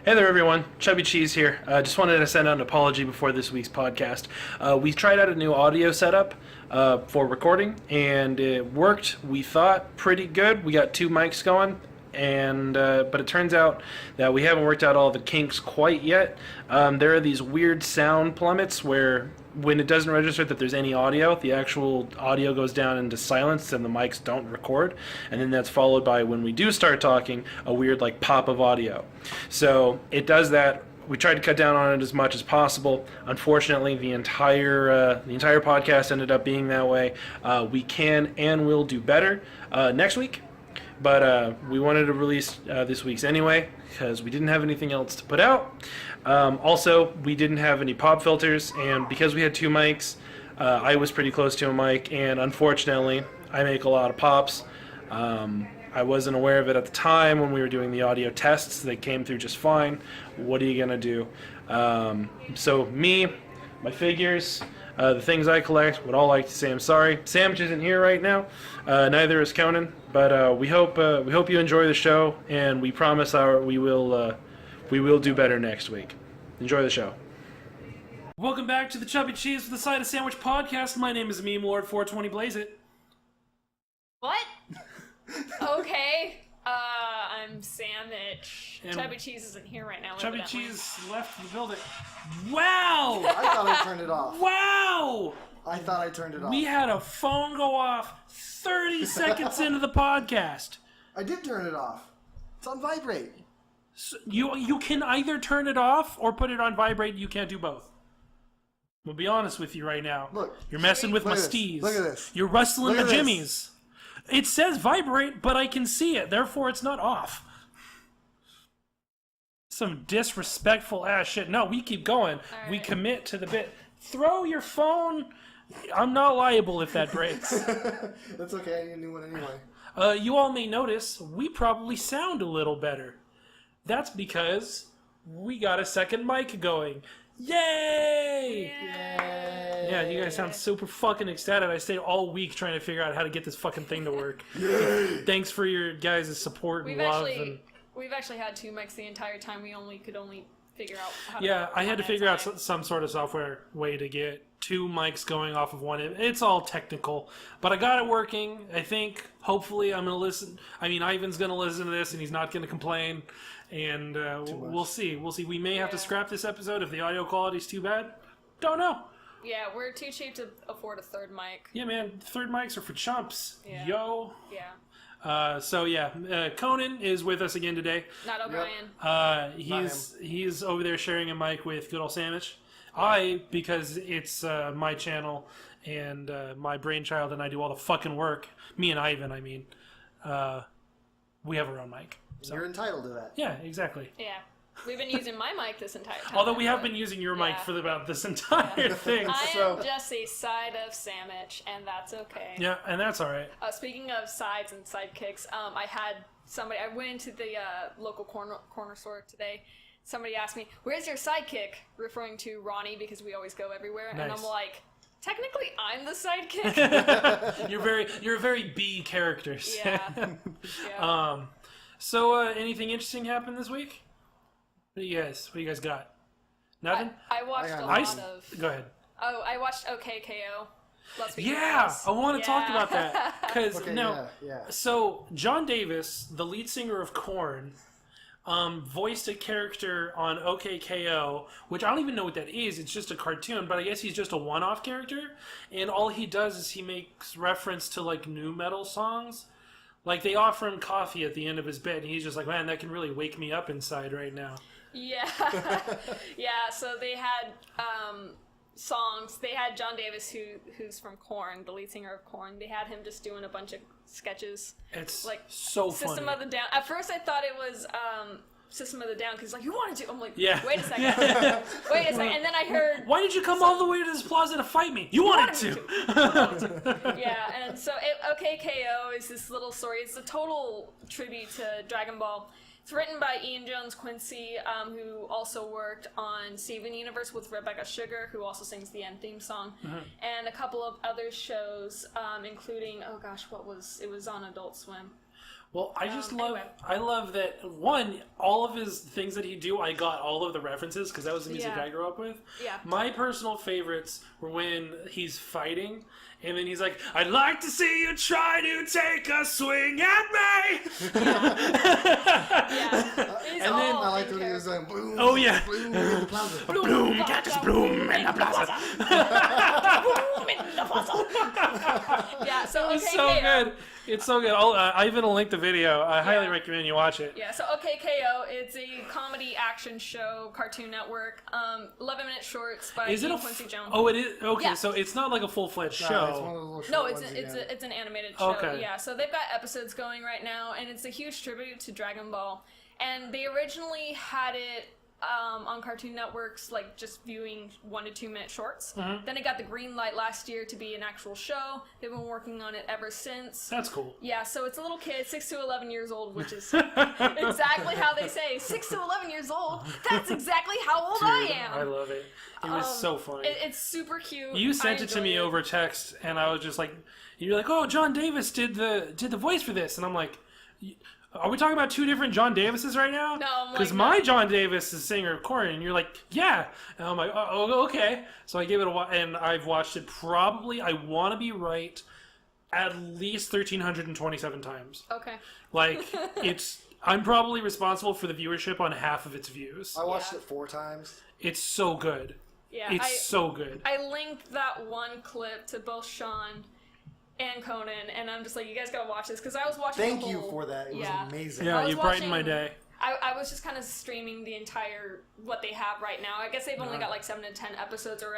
Hey there, everyone. Chubby Cheese here. Just wanted to send out an apology before this week's podcast. We tried out a new audio setup for recording, and it worked, we thought, pretty good. We got two mics going, and but it turns out that we haven't worked out all the kinks quite yet. There are these weird sound plummets where when it doesn't register that there's any audio, the actual audio goes down into silence and the mics don't record, and then that's followed by, when we do start talking, a weird like pop of audio. So it does that. We tried to cut down on it as much as possible. Unfortunately, the entire podcast ended up being that way. We can and will do better next week, but we wanted to release this week's anyway because we didn't have anything else to put out. Also, we didn't have any pop filters, and because we had two mics, I was pretty close to a mic, and unfortunately, I make a lot of pops. I wasn't aware of it at the time when we were doing the audio tests. They came through just fine. What are you going to do? So me, my figures, the things I collect, would all like to say I'm sorry. Sammich isn't here right now. Neither is Conan. But we hope you enjoy the show, and we promise we will do better next week. Enjoy the show. Welcome back to the Chubby Cheese with the Side of Sandwich Podcast. My name is Meme Lord 420 Blaze It. What? Okay. I'm Sammich. And Chubby Cheese isn't here right now. Chubby Cheese left the building. Wow! I thought I turned it off. Wow! I thought I turned it off. We had a phone go off 30 seconds into the podcast. I did turn it off. It's on vibrate. So you can either turn it off or put it on vibrate. You can't do both. We'll be honest with you right now. Look. You're messing with my Look at steez. this. Look at this. You're rustling Look the at jimmies. It says vibrate, but I can see it. Therefore, it's not off. Some disrespectful ass shit. No, we keep going. Right. We commit to the bit. Throw your phone. I'm not liable if that breaks. That's okay. I need a new one anyway. You all may notice we probably sound a little better. That's because we got a second mic going. Yay! Yay! Yeah, you guys sound super fucking ecstatic. I stayed all week trying to figure out how to get this fucking thing to work. Yay! Thanks for your guys' support and love. We've actually had two mics the entire time. We could only figure out how to... Yeah, I had to figure out some sort of software way to get two mics going off of one. It's all technical, but I got it working. I think, hopefully, I'm going to listen. I mean, Ivan's going to listen to this, and he's not going to complain. And we'll see. We may have to scrap this episode if the audio quality's too bad. Don't know. Yeah, we're too cheap to afford a third mic. Yeah, man. Third mics are for chumps. Yeah. Yo. Yeah. Conan is with us again today. Not O'Brien. He's over there sharing a mic with good old Sammich. Because it's my channel and my brainchild, and I do all the fucking work. Me and Ivan, I mean. We have our own mic. So. You're entitled to that. Yeah, exactly. Yeah. We've been using my mic this entire time. Although we have been using your mic for about this entire thing. I am just a side of Sammich, and that's okay. Yeah, and that's all right. Speaking of sides and sidekicks, I went into the local corner store today. Somebody asked me, "Where's your sidekick?" Referring to Ronnie, because we always go everywhere. Nice. And I'm like, technically, I'm the sidekick. You're a very B character. Yeah. So anything interesting happened this week? What do you guys got? Nothing? I watched a lot of... Go ahead. Oh, I watched OKKO. I want to talk about that. Because, yeah. So, John Davis, the lead singer of Korn, voiced a character on OKKO, which I don't even know what that is. It's just a cartoon, but I guess he's just a one-off character. And all he does is he makes reference to, like, nu metal songs. Like, they offer him coffee at the end of his bed, and he's just like, man, that can really wake me up inside right now. Yeah. Yeah, so they had songs. They had John Davis, who's from Korn, the lead singer of Korn. They had him just doing a bunch of sketches. It's like so System funny. of the Down. At first I thought it was System of the Down, because like, you wanted to. I'm like, yeah. Wait a second. Wait a second. And then I heard... Why did you come all the way to this plaza to fight me? You wanted to. Yeah, and so OKKO is this little story. It's a total tribute to Dragon Ball. It's written by Ian Jones Quincy, who also worked on Steven Universe with Rebecca Sugar, who also sings the end theme song, and a couple of other shows, including, it was on Adult Swim. Well, I just Anyway. I love that, one, all of his things that he do, I got all of the references, because that was the music Yeah. I grew up with. Yeah. My personal favorites were when he's fighting, and then he's like, I'd like to see you try to take a swing at me! Yeah. He's And then all I like in when he was character. like, boom, Oh, yeah. boom, in the plaza. Bloom, cactus bloom in the plaza. Yeah, so It's okay, so KO. good. It's so good. Ivan will link the video. I highly recommend you watch it. Yeah, so OKKO, it's a comedy action show, Cartoon Network, 11-minute shorts by Is it Ian a Quincy Jones. Oh, it is? Okay, Yeah. so it's not like a full-fledged Nah, show. it's one of those little short No, ones it's an animated show. Okay. Yeah, so they've got episodes going right now, and it's a huge tribute to Dragon Ball. And they originally had it on Cartoon Network's, like, just viewing 1 to 2 minute shorts. Mm-hmm. Then it got the green light last year to be an actual show. They've been working on it ever since. That's cool. Yeah, so it's a little kid, 6 to 11 years old, which is exactly how they say, 6 to 11 years old. That's exactly how old I am. I love it. It was so funny. It's super cute. You I sent it to me enjoyed it. over text, and I was just like, you're like, oh, John Davis did the voice for this, and I'm like, are we talking about 2 different John Davises right now? No, I'm like, because my John Davis is singer of Conan, and you're like, yeah, and I'm like, oh, okay. So I gave it a watch, and I've watched it probably. I want to be right, at least 1,327 times. Okay. Like I'm probably responsible for the viewership on half of its views. I watched Yeah. it 4 times. It's so good. Yeah, It's so good. I linked that one clip to both Sean and Conan, and I'm just like, you guys gotta watch this, because I was watching Thank the you whole- for that. It was Yeah. amazing. Yeah, I was you brightened my watching- day. I was just kind of streaming the entire, what they have right now. I guess they've only got like 7 to 10 episodes or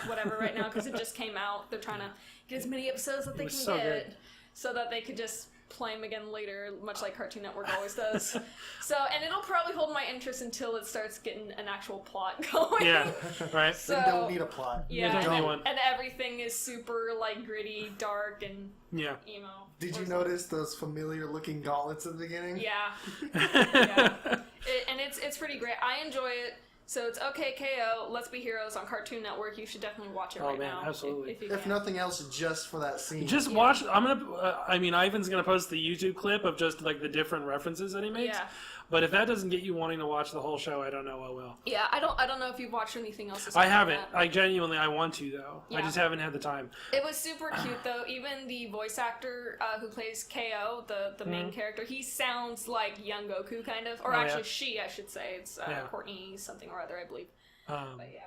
whatever right now, because it just came out. They're trying to get as many episodes that they was can so get, good. so that they could just play them again later, much like Cartoon Network always does. So, and it'll probably hold my interest until it starts getting an actual plot going. Yeah, right? So, They don't need a plot. yeah, don't and, need one. and everything is super like gritty, dark, and Yeah. emo. Did you notice those familiar looking gauntlets at the beginning? Yeah, yeah. And it's pretty great. I enjoy it. So it's OKKO, Let's Be Heroes on Cartoon Network. You should definitely watch it Oh, right man, now. absolutely. If you If can. nothing else, just for that scene. Just watch. I'm gonna. I mean, Ivan's gonna post the YouTube clip of just like the different references that he makes. Yeah. But if that doesn't get you wanting to watch the whole show, I don't know what will. Yeah, I don't know if you've watched anything else. I aside from haven't. that. I genuinely, I want to though. I Yeah. just haven't had the time. It was super cute though. Even the voice actor who plays KO, the main character, he sounds like young Goku kind of, or Oh, actually yeah. she, I should say. It's Yeah. Courtney something or other, I believe. But yeah,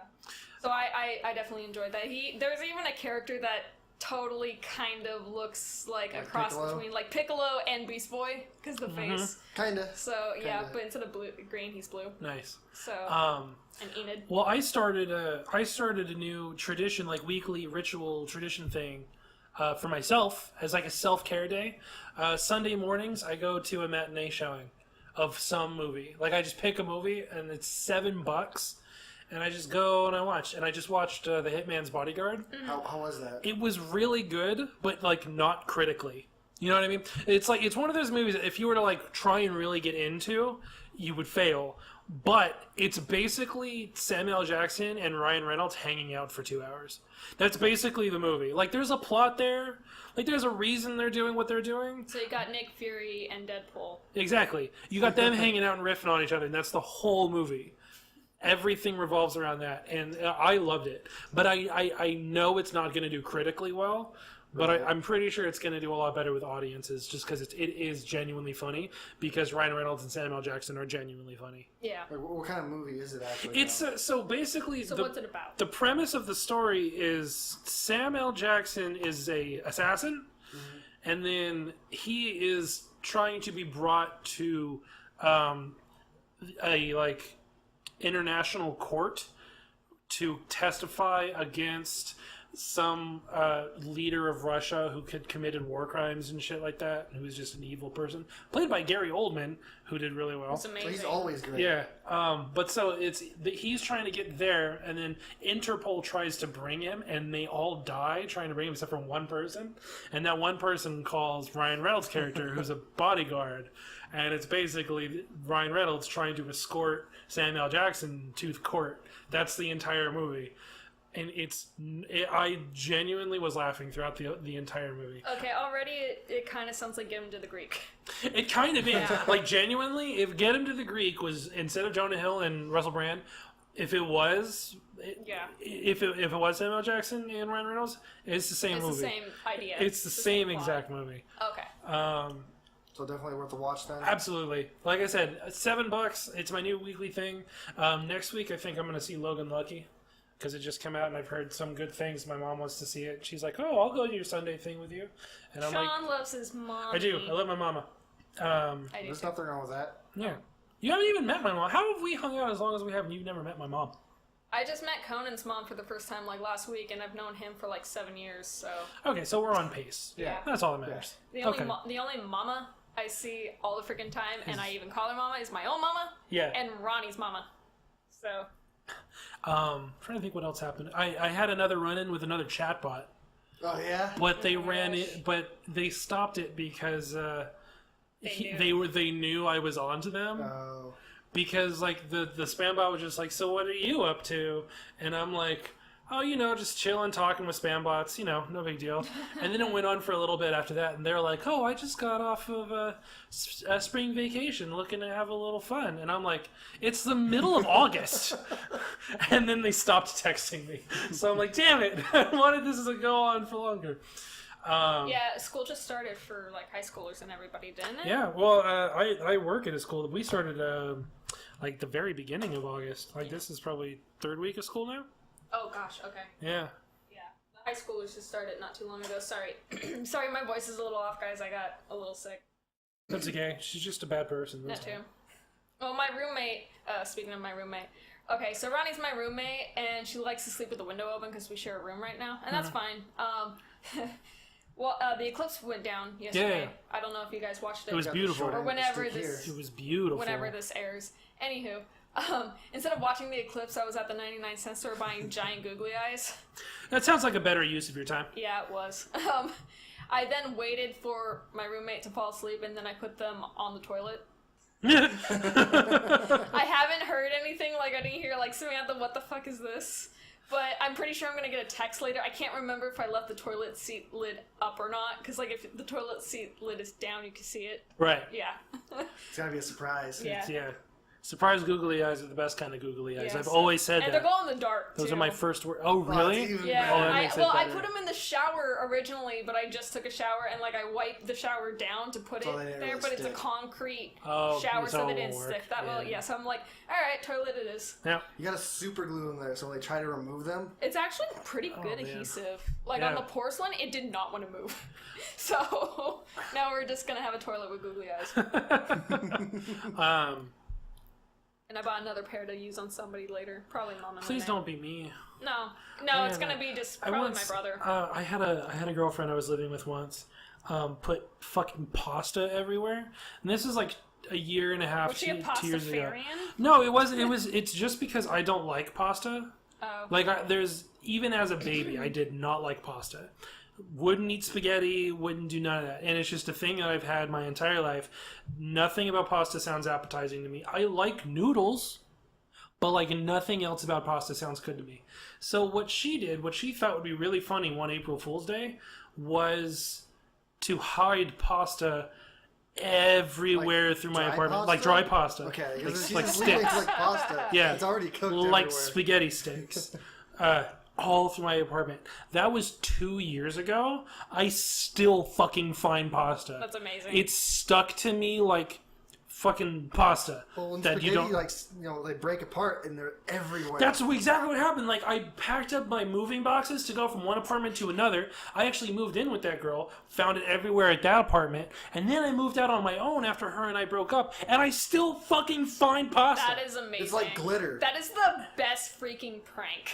so I definitely enjoyed that. There's even a character that totally kind of looks like a Like cross Piccolo? between like Piccolo and Beast Boy, because the face. Kinda. So yeah, Kinda. but instead of green, he's blue. Nice. So and Enid. Well, I started a new tradition, like weekly ritual tradition thing, for myself as like a self-care day. Sunday mornings, I go to a matinee showing of some movie. Like I just pick a movie, and it's $7. And I just go and I watch. And I just watched The Hitman's Bodyguard. How was that? It was really good, but like not critically. You know what I mean? It's like it's one of those movies that if you were to like try and really get into, you would fail. But it's basically Samuel L. Jackson and Ryan Reynolds hanging out for 2 hours. That's basically the movie. Like there's a plot there. Like there's a reason they're doing what they're doing. So you got Nick Fury and Deadpool. Exactly. You got them hanging out and riffing on each other, and that's the whole movie. Everything revolves around that, and I loved it. But I know it's not going to do critically well, but I'm pretty sure it's going to do a lot better with audiences, just because it is genuinely funny, because Ryan Reynolds and Samuel L. Jackson are genuinely funny. Yeah. Like, what kind of movie is it actually? It's so basically So what's it about? the premise of the story is Sam L. Jackson is a assassin, and then he is trying to be brought to a like international court to testify against some leader of Russia who had committed war crimes and shit like that, who was just an evil person, played by Gary Oldman, who did really well. It's amazing. He's always great. Yeah, but so he's trying to get there, and then Interpol tries to bring him, and they all die trying to bring him, except for one person, and that one person calls Ryan Reynolds' character, who's a bodyguard, and it's basically Ryan Reynolds trying to escort Samuel L. Jackson to the court. That's the entire movie. and I genuinely was laughing throughout the entire movie. Okay, already it kind of sounds like Get Him to the Greek. It kind of is. Yeah. Like, genuinely, if Get Him to the Greek was, instead of Jonah Hill and Russell Brand, if it was Samuel L. Jackson and Ryan Reynolds, it's the same movie. It's the same idea. It's the same plot. exact movie. Okay. So definitely worth a watch then. Absolutely. Like I said, $7. It's my new weekly thing. Next week, I think I'm going to see Logan Lucky because it just came out and I've heard some good things. My mom wants to see it. She's like, "Oh, I'll go to your Sunday thing with you." And I'm Sean loves his mom. I do. I love my mama. I do There's too. nothing wrong with that. Yeah. You haven't even met my mom. How have we hung out as long as we have and you've never met my mom? I just met Conan's mom for the first time like last week, and I've known him for like 7 years. So Okay, so we're on pace. yeah. That's all that matters. The only Okay. the only mama I see all the freaking time, and I even call her mama, is my own mama. Yeah. And Ronnie's mama. So. Trying to think what else happened. I had another run-in with another chatbot. Oh yeah. But they my ran gosh. it, but they stopped it because knew. they knew I was onto them. Oh. Because like the spam bot was just like, "So what are you up to?" And I'm like, "Oh, just chilling, talking with spam bots, no big deal." And then it went on for a little bit after that, and they're like, "Oh, I just got off of a spring vacation, looking to have a little fun." And I'm like, "It's the middle of August." And then they stopped texting me, so I'm like, "Damn it! I wanted this to go on for longer." Yeah, school just started for like high schoolers and everybody, didn't it? Yeah, well, I work at a school. We started like the very beginning of August. Like this is probably third week of school now. Oh gosh, okay. Yeah. Yeah. The high schoolers just started not too long ago. Sorry. Sorry, my voice is a little off, guys. I got a little sick. That's okay. She's just a bad person. That That's too. Well, my roommate, speaking of my roommate, okay, so Ronnie's my roommate, and she likes to sleep with the window open because we share a room right now, and that's fine. Well, the eclipse went down yesterday. Yeah. I don't know if you guys watched it. It was beautiful. Or whenever Stick this, It was beautiful. whenever this airs. Anywho, instead of watching the eclipse, I was at the 99-cent store buying giant googly eyes. That sounds like a better use of your time. Yeah, it was. I then waited for my roommate to fall asleep, and then I put them on the toilet. I haven't heard anything. Like, I didn't hear, like, Samantha, what the fuck is this? But I'm pretty sure I'm going to get a text later. I can't remember if I left the toilet seat lid up or not. Because, like, if the toilet seat lid is down, you can see it. Right. Yeah. It's gotta be a surprise. Yeah. Yeah. Surprise googly eyes are the best kind of googly eyes. Yes. I've always said and that. they're glow in the dark, Those too. are my first words. Oh, Oh, really? it's even Yeah, Oh, that better. makes it I better. put them in the shower originally, but I just took a shower and like I wiped the shower down to put So it they didn't there, really but it's a stick. concrete Oh, shower, so so they it didn't won't stick work. that well. Yeah. Yeah, so I'm like, all right, toilet it is. Yeah. You gotta super glue them there, so when they try to remove them, It's actually pretty good man. adhesive. Like Yeah. on the porcelain, it did not want to move. So now we're just gonna have a toilet with googly eyes. And I bought another pair to use on somebody later. Probably mom and Please my don't be me. No, Man, it's gonna be just I probably once- my brother. I had a girlfriend I was living with once. Put fucking pasta everywhere, and this is like a year and a half, Was she a 2 years ago. pastafarian? No, it wasn't. It's just because I don't like pasta. Oh. Like even as a baby, I did not like pasta. Wouldn't eat spaghetti. Wouldn't do none of that. And it's just a thing that I've had my entire life. Nothing about pasta sounds appetizing to me. I like noodles. But, like, nothing else about pasta sounds good to me. So what she did, what she thought would be really funny one April Fool's Day, was to hide pasta everywhere through my dry apartment. pasta? Like dry pasta. okay, Like, because like it's sticks. like pasta. Yeah. It's already cooked Like everywhere. spaghetti sticks. All through my apartment. That was 2 years ago. I still fucking find pasta. That's amazing. It's stuck to me like fucking pasta. Well, when that spaghetti, you don't. like, they break apart and they're everywhere. That's exactly what happened. Like, I packed up my moving boxes to go from one apartment to another. I actually moved in with that girl, found it everywhere at that apartment, and then I moved out on my own after her and I broke up, and I still fucking find pasta. That is amazing. It's like glitter. That is the best freaking prank.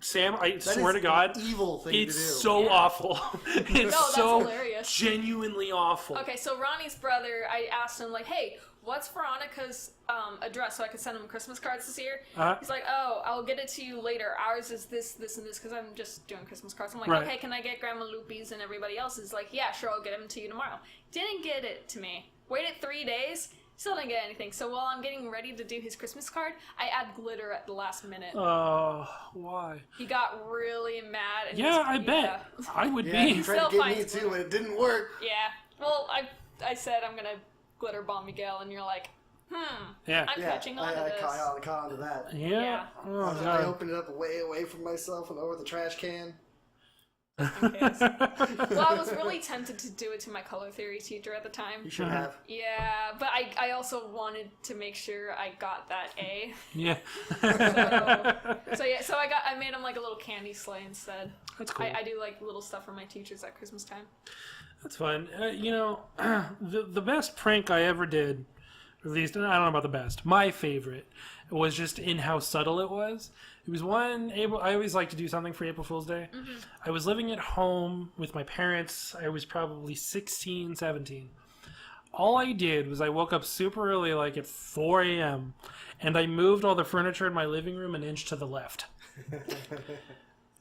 Sam, I That swear is to God, an evil thing it's to do. so awful. It's that's so hilarious. genuinely awful. Okay, so Ronnie's brother, I asked him, like, hey, what's Veronica's address so I could send him Christmas cards this year? Uh-huh. He's like, oh, I'll get it to you later. Ours is this, this, and this, because I'm just doing Christmas cards. I'm like, Right. okay, can I get Grandma Loopy's and everybody else's? Like, yeah, sure, I'll get them to you tomorrow. Didn't get it to me. Waited 3 days, Still didn't get anything. So while I'm getting ready to do his Christmas card, I add glitter at the last minute. Oh, why? He got really mad. And Yeah, I bet. I would Yeah, be. he tried Still to get me finds too, glitter. but it didn't work. Yeah. Well, I said I'm gonna glitter bomb Miguel, and you're like, Yeah. I'm catching on to I this. caught onto that. Yeah. Yeah. Oh, I God. opened it up way away from myself and over the trash can. Okay. Well, I was really tempted to do it to my color theory teacher at the time. You should have. Yeah, but I also wanted to make sure I got that A. Yeah. So I made him like a little candy sleigh instead. That's cool. I do like little stuff for my teachers at Christmas time. That's fun. The best prank I ever did, at least I don't know about the best. My favorite was just in how subtle it was. It was I always like to do something for April Fool's Day. Mm-hmm. I was living at home with my parents. I was probably 16, 17. All I did was I woke up super early, like at 4 a.m., and I moved all the furniture in my living room an inch to the left.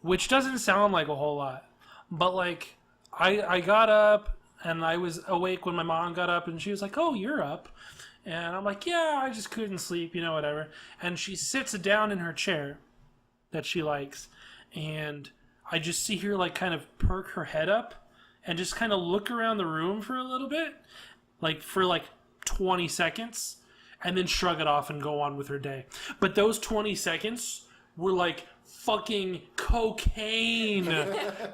Which doesn't sound like a whole lot. But, like, I got up, and I was awake when my mom got up, and she was like, "Oh, you're up." And I'm like, "Yeah, I just couldn't sleep, whatever." And she sits down in her chair that she likes, and I just see her, like, kind of perk her head up and just kind of look around the room for a little bit, like, for, like, 20 seconds, and then shrug it off and go on with her day. But those 20 seconds were, like, fucking cocaine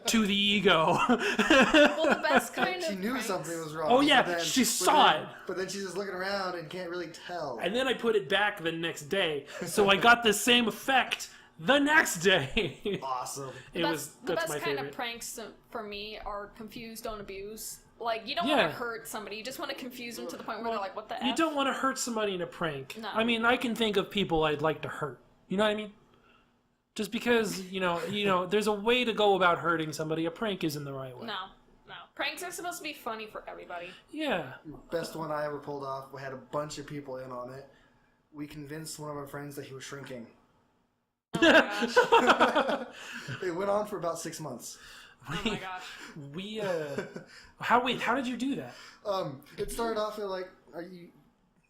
to the ego. Well, the best kind She of knew pranks- something was wrong. Oh, yeah, but then- she but saw then- it. But then she's just looking around and can't really tell. And then I put it back the next day, so I got the same effect the next day. Awesome. The That's best my kind favorite. of pranks for me are confuse, don't abuse. Like, you don't Yeah. want to hurt somebody. You just want to confuse them to the point where they're like, what the You F? don't want to hurt somebody in a prank. No. I mean, I can think of people I'd like to hurt. You know what I mean? Just because, there's a way to go about hurting somebody. A prank isn't the right way. No. Pranks are supposed to be funny for everybody. Yeah. Best one I ever pulled off. We had a bunch of people in on it. We convinced one of our friends that he was shrinking. Oh my gosh. It went on for about 6 months. Oh my gosh. We, how did you do that? It started off at like, I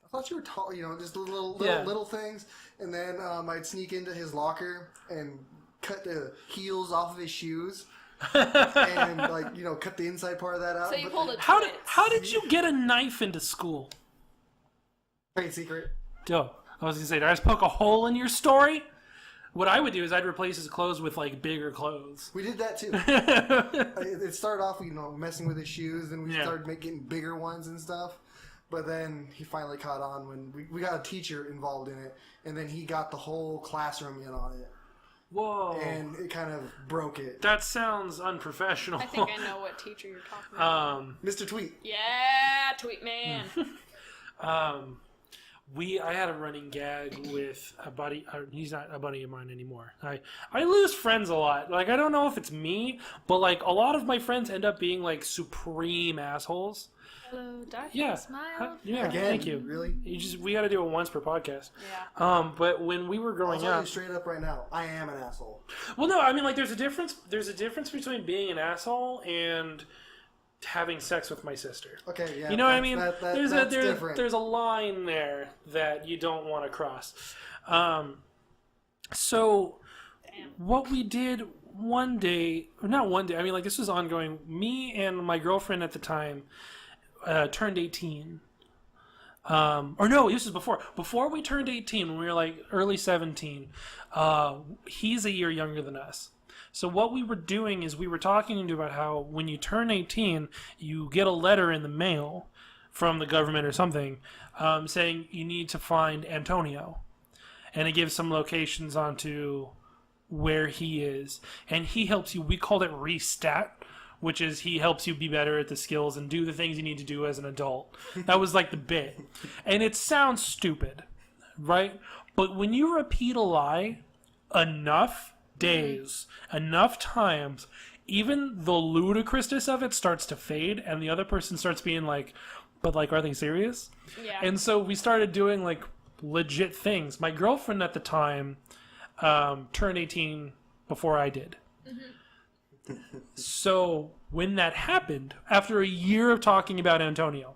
thought you were tall, just Yeah. little things. And then I'd sneak into his locker and cut the heels off of his shoes. And cut the inside part of that out. So you But pulled a How twist. did you get a knife into school? trade secret. Dope. I was going to say, did I just poke a hole in your story? What I would do is I'd replace his clothes with, like, bigger clothes. We did that too. It started off, messing with his shoes, and we Yeah. started making bigger ones and stuff. But then he finally caught on when we got a teacher involved in it, and then he got the whole classroom in on it, Whoa. and it kind of broke it. That sounds unprofessional. I think I know what teacher you're talking about. Mr. Tweet. Yeah, tweet man. I had a running gag with a buddy. He's not a buddy of mine anymore. I lose friends a lot. Like, I don't know if it's me, but like a lot of my friends end up being like supreme assholes. Hello, darkness, Yeah. smile. Yeah. Again, Thank you. really? We got to do it once per podcast. Yeah. But when we were I'll growing tell up, you straight up right now, I am an asshole. well, no, I mean, like, there's a difference. There's a difference between being an asshole and having sex with my sister. Okay, yeah. You know what I that's- mean? that's different. There's a line there that you don't want to cross. So Damn. what we did one day, or not one day, I mean, like, this was ongoing. Me and my girlfriend at the time turned 18. Or no, this was before. Before we turned 18, when we were like early 17, he's a year younger than us. So what we were doing is we were talking about how when you turn 18, you get a letter in the mail from the government or something saying you need to find Antonio. And it gives some locations onto where he is. And he helps you. We called it restat, which is he helps you be better at the skills and do the things you need to do as an adult. That was like the bit. And it sounds stupid, right? But when you repeat a lie enough days, enough times, even the ludicrousness of it starts to fade, and the other person starts being like, but like, are they serious? Yeah. And so we started doing like legit things. My girlfriend at the time turned 18 before I did. So when that happened, after a year of talking about Antonio,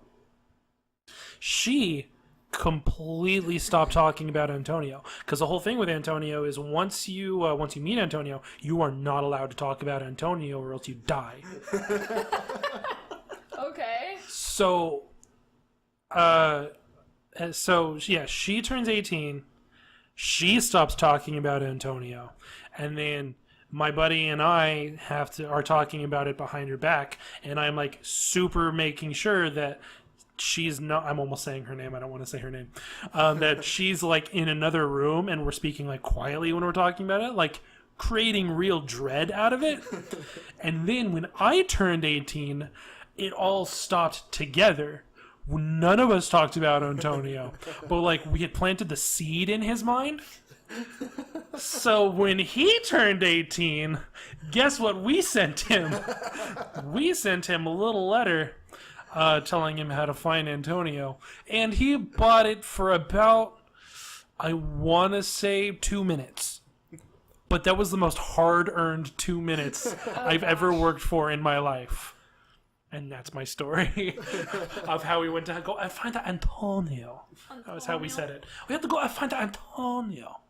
she completely stopped talking about Antonio, because the whole thing with Antonio is once you meet Antonio, you are not allowed to talk about Antonio or else you die. Okay. So yeah, she turns 18, she stops talking about Antonio, and then my buddy and I are talking about it behind her back, and I'm like super making sure that she's not, I'm almost saying her name, I don't want to say her name, that she's like in another room and we're speaking like quietly when we're talking about it, like creating real dread out of it. And then when I turned 18, it all stopped together. None of us talked about Antonio, but like we had planted the seed in his mind. So when he turned 18, guess what we sent him? We sent him a little letter telling him how to find Antonio. And he bought it for about, I want to say, 2 minutes. But that was the most hard-earned 2 minutes I've ever worked for in my life. And that's my story of how we went to go and find Antonio. That was how we said it. We had to go and find Antonio.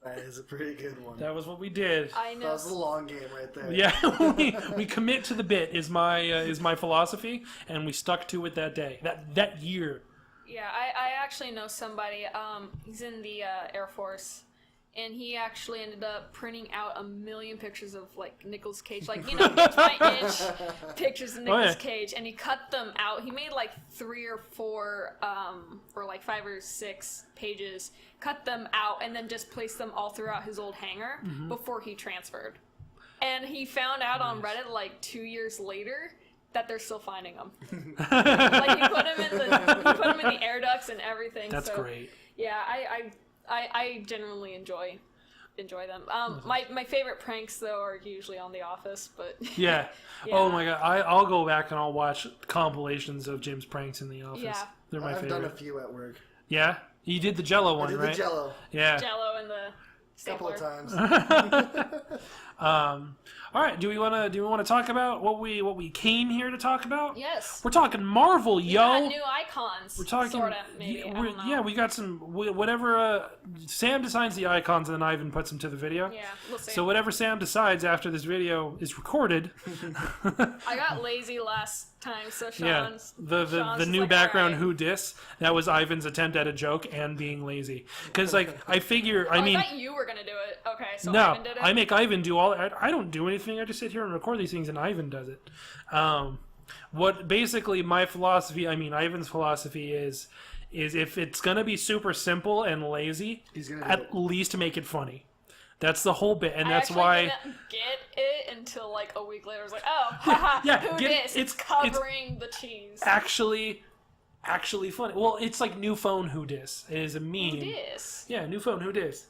That is a pretty good one. That was what we did. I know. That was a long game right there. Yeah, we commit to the bit is my philosophy, and we stuck to it that day, that year. Yeah, I actually know somebody. He's in the Air Force, and he actually ended up printing out 1 million pictures of like Nicolas Cage, like inch by inch pictures of Nicolas Cage, and he cut them out. He made like 3 or 4, or like 5 or 6 pages, cut them out, and then just placed them all throughout his old hangar before he transferred. And he found out on Reddit like 2 years later that they're still finding them. Like he put them in the air ducts and everything. That's great. Yeah, I generally enjoy them. My favorite pranks though are usually on The Office, but Yeah. Oh my god, I'll go back and I'll watch compilations of Jim's pranks in The Office. Yeah. They're my favorite. I've done a few at work. Yeah, you did the Jello one, I did right? the Jello. Yeah. Jello and the Couple stapler. of times. All right. Do we want to talk about what we came here to talk about? Yes. We're talking Marvel, We yo. got new icons. We're talking. Sorta, maybe. I don't know. We got some. Whatever. Sam designs the icons, and then Ivan puts them to the video. Yeah, we'll see. So whatever Sam decides after this video is recorded. I got lazy last time, so Yeah, Sean's the just new like, background "Alright." who dis, that was Ivan's attempt at a joke and being lazy. Because like I figure, I I mean, thought you were gonna do it. Okay, so no, Ivan did it. I make Ivan do all. I don't do anything. I just sit here and record these things, and Ivan does it. What basically my philosophy, I mean Ivan's philosophy is if it's gonna be super simple and lazy, He's gonna do at it. least make it funny. That's the whole bit, and I that's actually why. didn't get it until like a week later. I was like, oh, haha, Yeah, who get it. dis? It's- It's covering the cheese. Actually funny. Well, it's like new phone who dis. It is a meme. Who dis? Yeah, new phone who dis.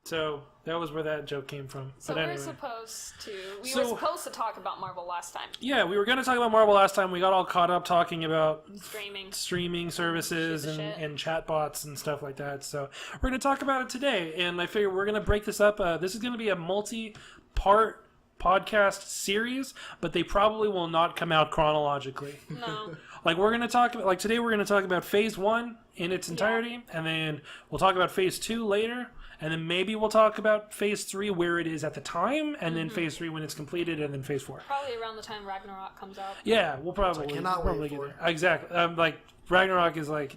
So that was where that joke came from. So but we're anyway. supposed to. We So- were supposed to talk about Marvel last time. Yeah, we were going to talk about Marvel last time. We got all caught up talking about Streaming. services Shit. and chatbots and stuff like that. So we're going to talk about it today. And I figure we're going to break this up. This is going to be a multi-part podcast series, but they probably will not come out chronologically. No. Like we're going to talk about, like today we're going to talk about Phase 1 in its entirety, and then we'll talk about Phase 2 later, and then maybe we'll talk about Phase 3 where it is at the time, and then Phase 3 when it's completed, and then Phase 4. Probably around the time Ragnarok comes out. Yeah, we'll probably, cannot probably wait get for. there. Exactly. Like Ragnarok is like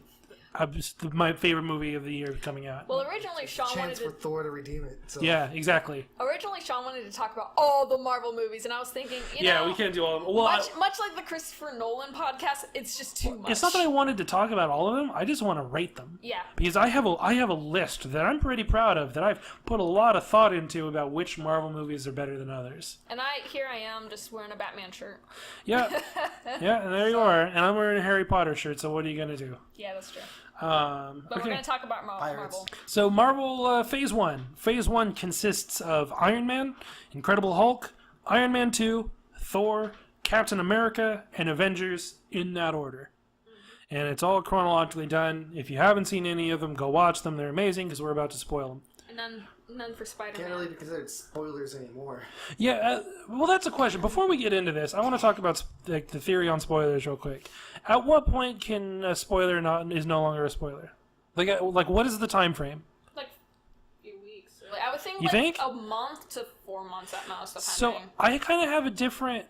my favorite movie of the year coming out. Well, originally Sean wanted Chance for to. Thor to redeem it. So. Yeah, exactly. Originally, Sean wanted to talk about all the Marvel movies, and I was thinking, you know, We can't do all of them. Well, much like the Christopher Nolan podcast, it's just too much. it's not that I wanted to talk about all of them. I just want to rate them. Yeah. Because I have a list that I'm pretty proud of, that I've put a lot of thought into about which Marvel movies are better than others. And here I am, just wearing a Batman shirt. Yeah, yeah, and there you are. And I'm wearing a Harry Potter shirt. So what are you gonna do? Yeah, that's true. But But we're gonna talk about Marvel. So Marvel Phase 1. Phase 1 consists of Iron Man, Incredible Hulk, Iron Man 2, Thor, Captain America, and Avengers in that order. And it's all chronologically done. If you haven't seen any of them, go watch them. They're amazing because we're about to spoil them. And none for Spider-Man. Can't really be considered spoilers anymore. Yeah, well, that's a question. Before we get into this, I want to talk about the theory on spoilers real quick. At what point can a spoiler is no longer a spoiler? Like what is the time frame? Like a few weeks. Like, I would think You think? a month to 4 months at most. So Depending. I kind of have a different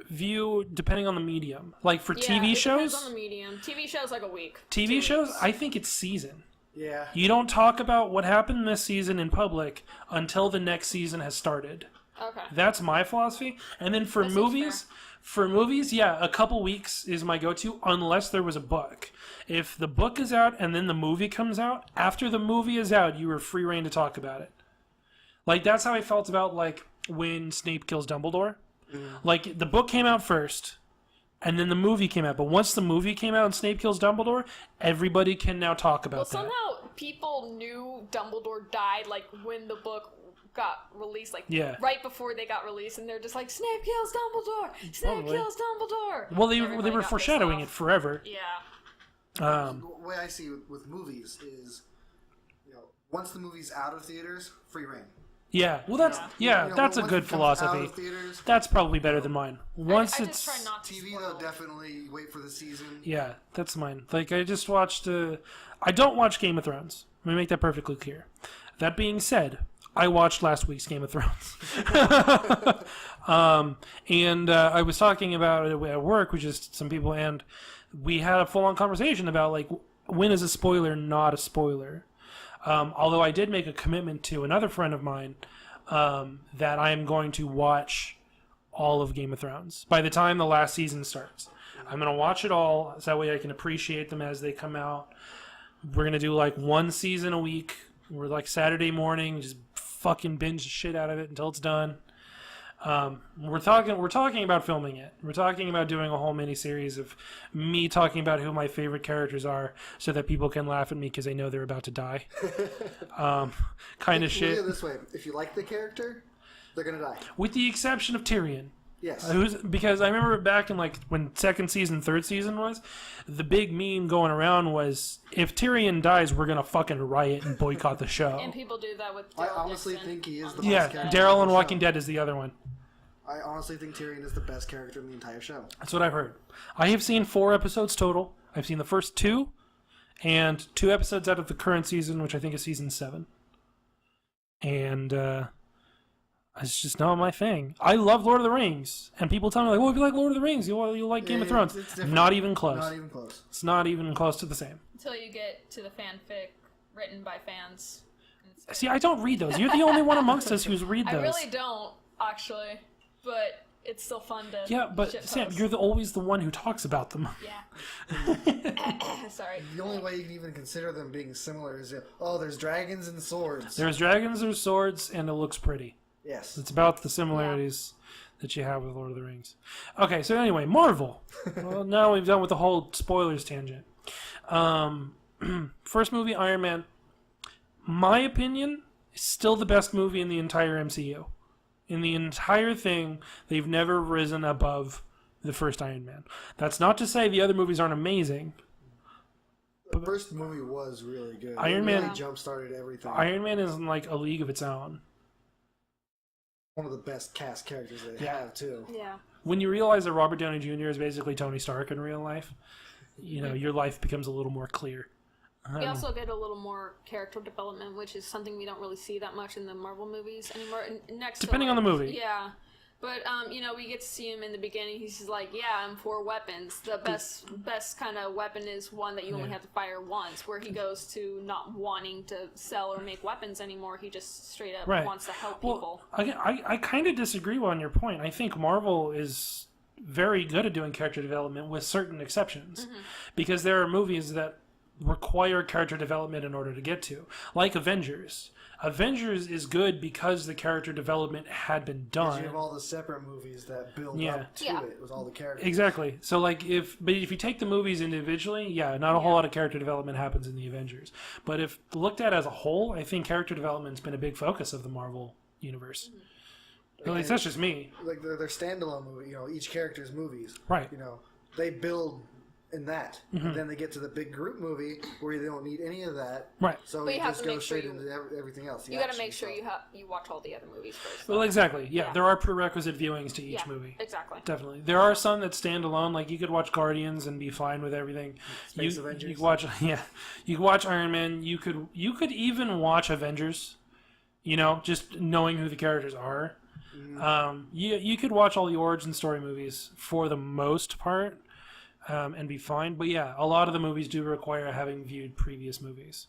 view depending on the medium. Like for TV it shows, depends on the medium. TV shows like a week. TV 2 shows, weeks. I think it's season. Yeah. You don't talk about what happened this season in public until the next season has started. Okay. That's my philosophy. And then for That seems movies, yeah, a couple weeks is my go-to unless there was a book. If the book is out and then the movie comes out, after the movie is out, you are free reign to talk about it. Like that's how I felt about like when Snape kills Dumbledore. Like the book came out first, and then the movie came out. But once the movie came out and Snape kills Dumbledore, everybody can now talk about Well, that. somehow people knew Dumbledore died like when the book got released, like Yeah. right before they got released, and they're just like, Snape kills Dumbledore! Snape Probably. kills Dumbledore! Well, they Everybody were got foreshadowing pissed it off. forever. Yeah. The way I see it with movies is, once the movie's out of theaters, free reign. Yeah. Well, that's that's a once good it comes out philosophy. of theaters, That's probably better than mine. Once I it's just try not to TV spoil. though, definitely wait for the season. yeah, that's mine. Like I just watched. I don't watch Game of Thrones. Let me make that perfectly clear. That being said, I watched last week's Game of Thrones. And I was talking about it at work with just some people, and we had a full-on conversation about like when is a spoiler not a spoiler. Although I did make a commitment to another friend of mine that I am going to watch all of Game of Thrones by the time the last season starts. I'm going to watch it all so that way I can appreciate them as they come out. We're going to do like one season a week. We're like Saturday morning, just fucking binge the shit out of it until it's done. We're talking about filming it. We're talking about doing a whole mini series of me talking about who my favorite characters are, so that people can laugh at me because they know they're about to die. Kind of Look shit. at it this way: if you like the character, they're gonna die. With the exception of Tyrion. Yes. Because I remember back in like when second season, third season was, the big meme going around was if Tyrion dies, we're gonna fucking riot and boycott the show. And people do that with I Daryl honestly Dixon think he is on the Yeah, best character. Daryl on in the Walking show. Dead is the other one. I honestly think Tyrion is the best character in the entire show. That's what I've heard. I have seen 4 episodes total. I've seen the first 2, and 2 episodes out of the current season, which I think is season 7. And it's just not my thing. I love Lord of the Rings, and people tell me like, "Well, if you like Lord of the Rings, you like Game of Thrones." It's different. Not even close. Not even close. It's not even close to the same. until you get to the fanfic written by fans. See, I don't read those. You're the only one amongst us who's read those. I really don't, actually, but it's still fun to Yeah, but shitpost. Sam, you're always the one who talks about them. Yeah. Sorry. The only way you can even consider them being similar is there's dragons and swords. There's dragons, there's swords, and it looks pretty. Yes. It's about the similarities that you have with Lord of the Rings. Okay, so anyway, Marvel. Well, now we've done with the whole spoilers tangent. First movie, Iron Man. My opinion, is still the best movie in the entire MCU. In the entire thing, they've never risen above the first Iron Man. That's not to say the other movies aren't amazing. The first movie was really good. Iron it really Man- jump-started everything. Iron Man is in like a league of its own. One of the best cast characters they Yeah. have, too. Yeah. When you realize that Robert Downey Jr. is basically Tony Stark in real life, your life becomes a little more clear. We also get a little more character development, which is something we don't really see that much in the Marvel movies anymore. Next, to, Depending on the movie. Yeah, but we get to see him in the beginning. He's just like, "Yeah, I'm for weapons. The best kind of weapon is one that you only have to fire once." Where he goes to not wanting to sell or make weapons anymore. He just straight up Right. wants to help people. I kind of disagree on your point. I think Marvel is very good at doing character development with certain exceptions. Because there are movies that require character development in order to get to. Like Avengers. Avengers is good because the character development had been done. You have all the separate movies that build Yeah. up to Yeah. it with all the characters. Exactly. So like if you take the movies individually, not a whole lot of character development happens in the Avengers. But if looked at as a whole, I think character development's been a big focus of the Marvel universe. At least that's just me. Like they're standalone movie. Each character's movies. Right. They build in that. And then they get to the big group movie where they don't need any of that. Right. So But you you have just to go make sure straight you- into everything else. You got to make sure you watch all the other movies first. Well, exactly. Yeah, Yeah. there are prerequisite viewings to each Yeah, movie. exactly. Definitely. There are some that stand alone. Like, you could watch Guardians and be fine with everything. Space you Avengers. could watch, you could watch Iron Man. You could even watch Avengers. You know, just knowing who the characters are. You could watch all the origin story movies for the most part, and be fine. But yeah, a lot of the movies do require having viewed previous movies,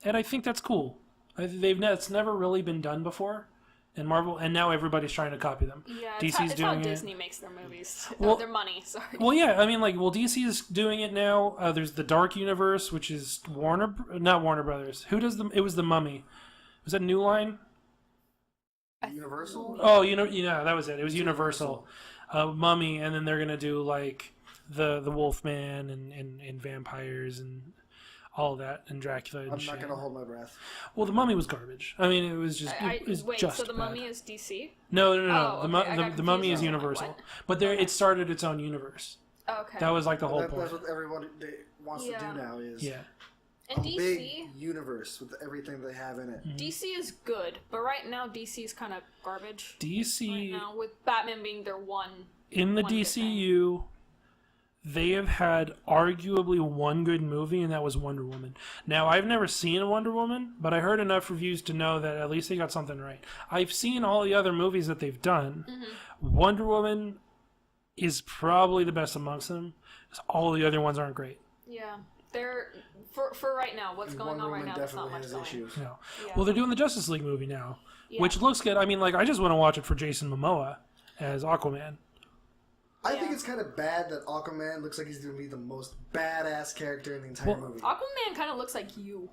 and I think that's cool. It's never really been done before in Marvel, and now everybody's trying to copy them. Yeah, DC's it's how doing it. Disney makes their movies. Well- Their money, sorry. Well, yeah, I mean, DC is doing it now. There's the Dark Universe, which is not Warner Brothers. Who does it was the Mummy. Was that New Line? Universal? Oh, that was it. It was Universal. Mummy, and then they're gonna do like the Wolfman and vampires and all of that and Dracula and I'm shit. not going to hold my breath. Well, the Mummy was garbage. I mean, it was just it was Wait, just so the bad. Mummy is DC? No. Oh, okay, I got The Mummy confused. is I was like, Universal, what? but it started its own universe. Okay. That was like the whole That's point. what everyone wants to Yeah. do now is Yeah. And a DC, big universe with everything they have in it. DC is good, but right now DC is kind of garbage. DC Right now, with Batman being their one. in the one good DCU, they have had arguably one good movie, and that was Wonder Woman. Now, I've never seen Wonder Woman, but I heard enough reviews to know that at least they got something right. I've seen all the other movies that they've done. Wonder Woman is probably the best amongst them. All the other ones aren't great. Yeah, they're for right now. What's going Wonder on right Woman now? There's not definitely much has going. issues. No. Yeah. Well, they're doing the Justice League movie now, Yeah. which looks good. I mean, I just want to watch it for Jason Momoa as Aquaman. I think Yeah. it's kind of bad that Aquaman looks like he's going to be the most badass character in the entire movie. Aquaman kind of looks like you.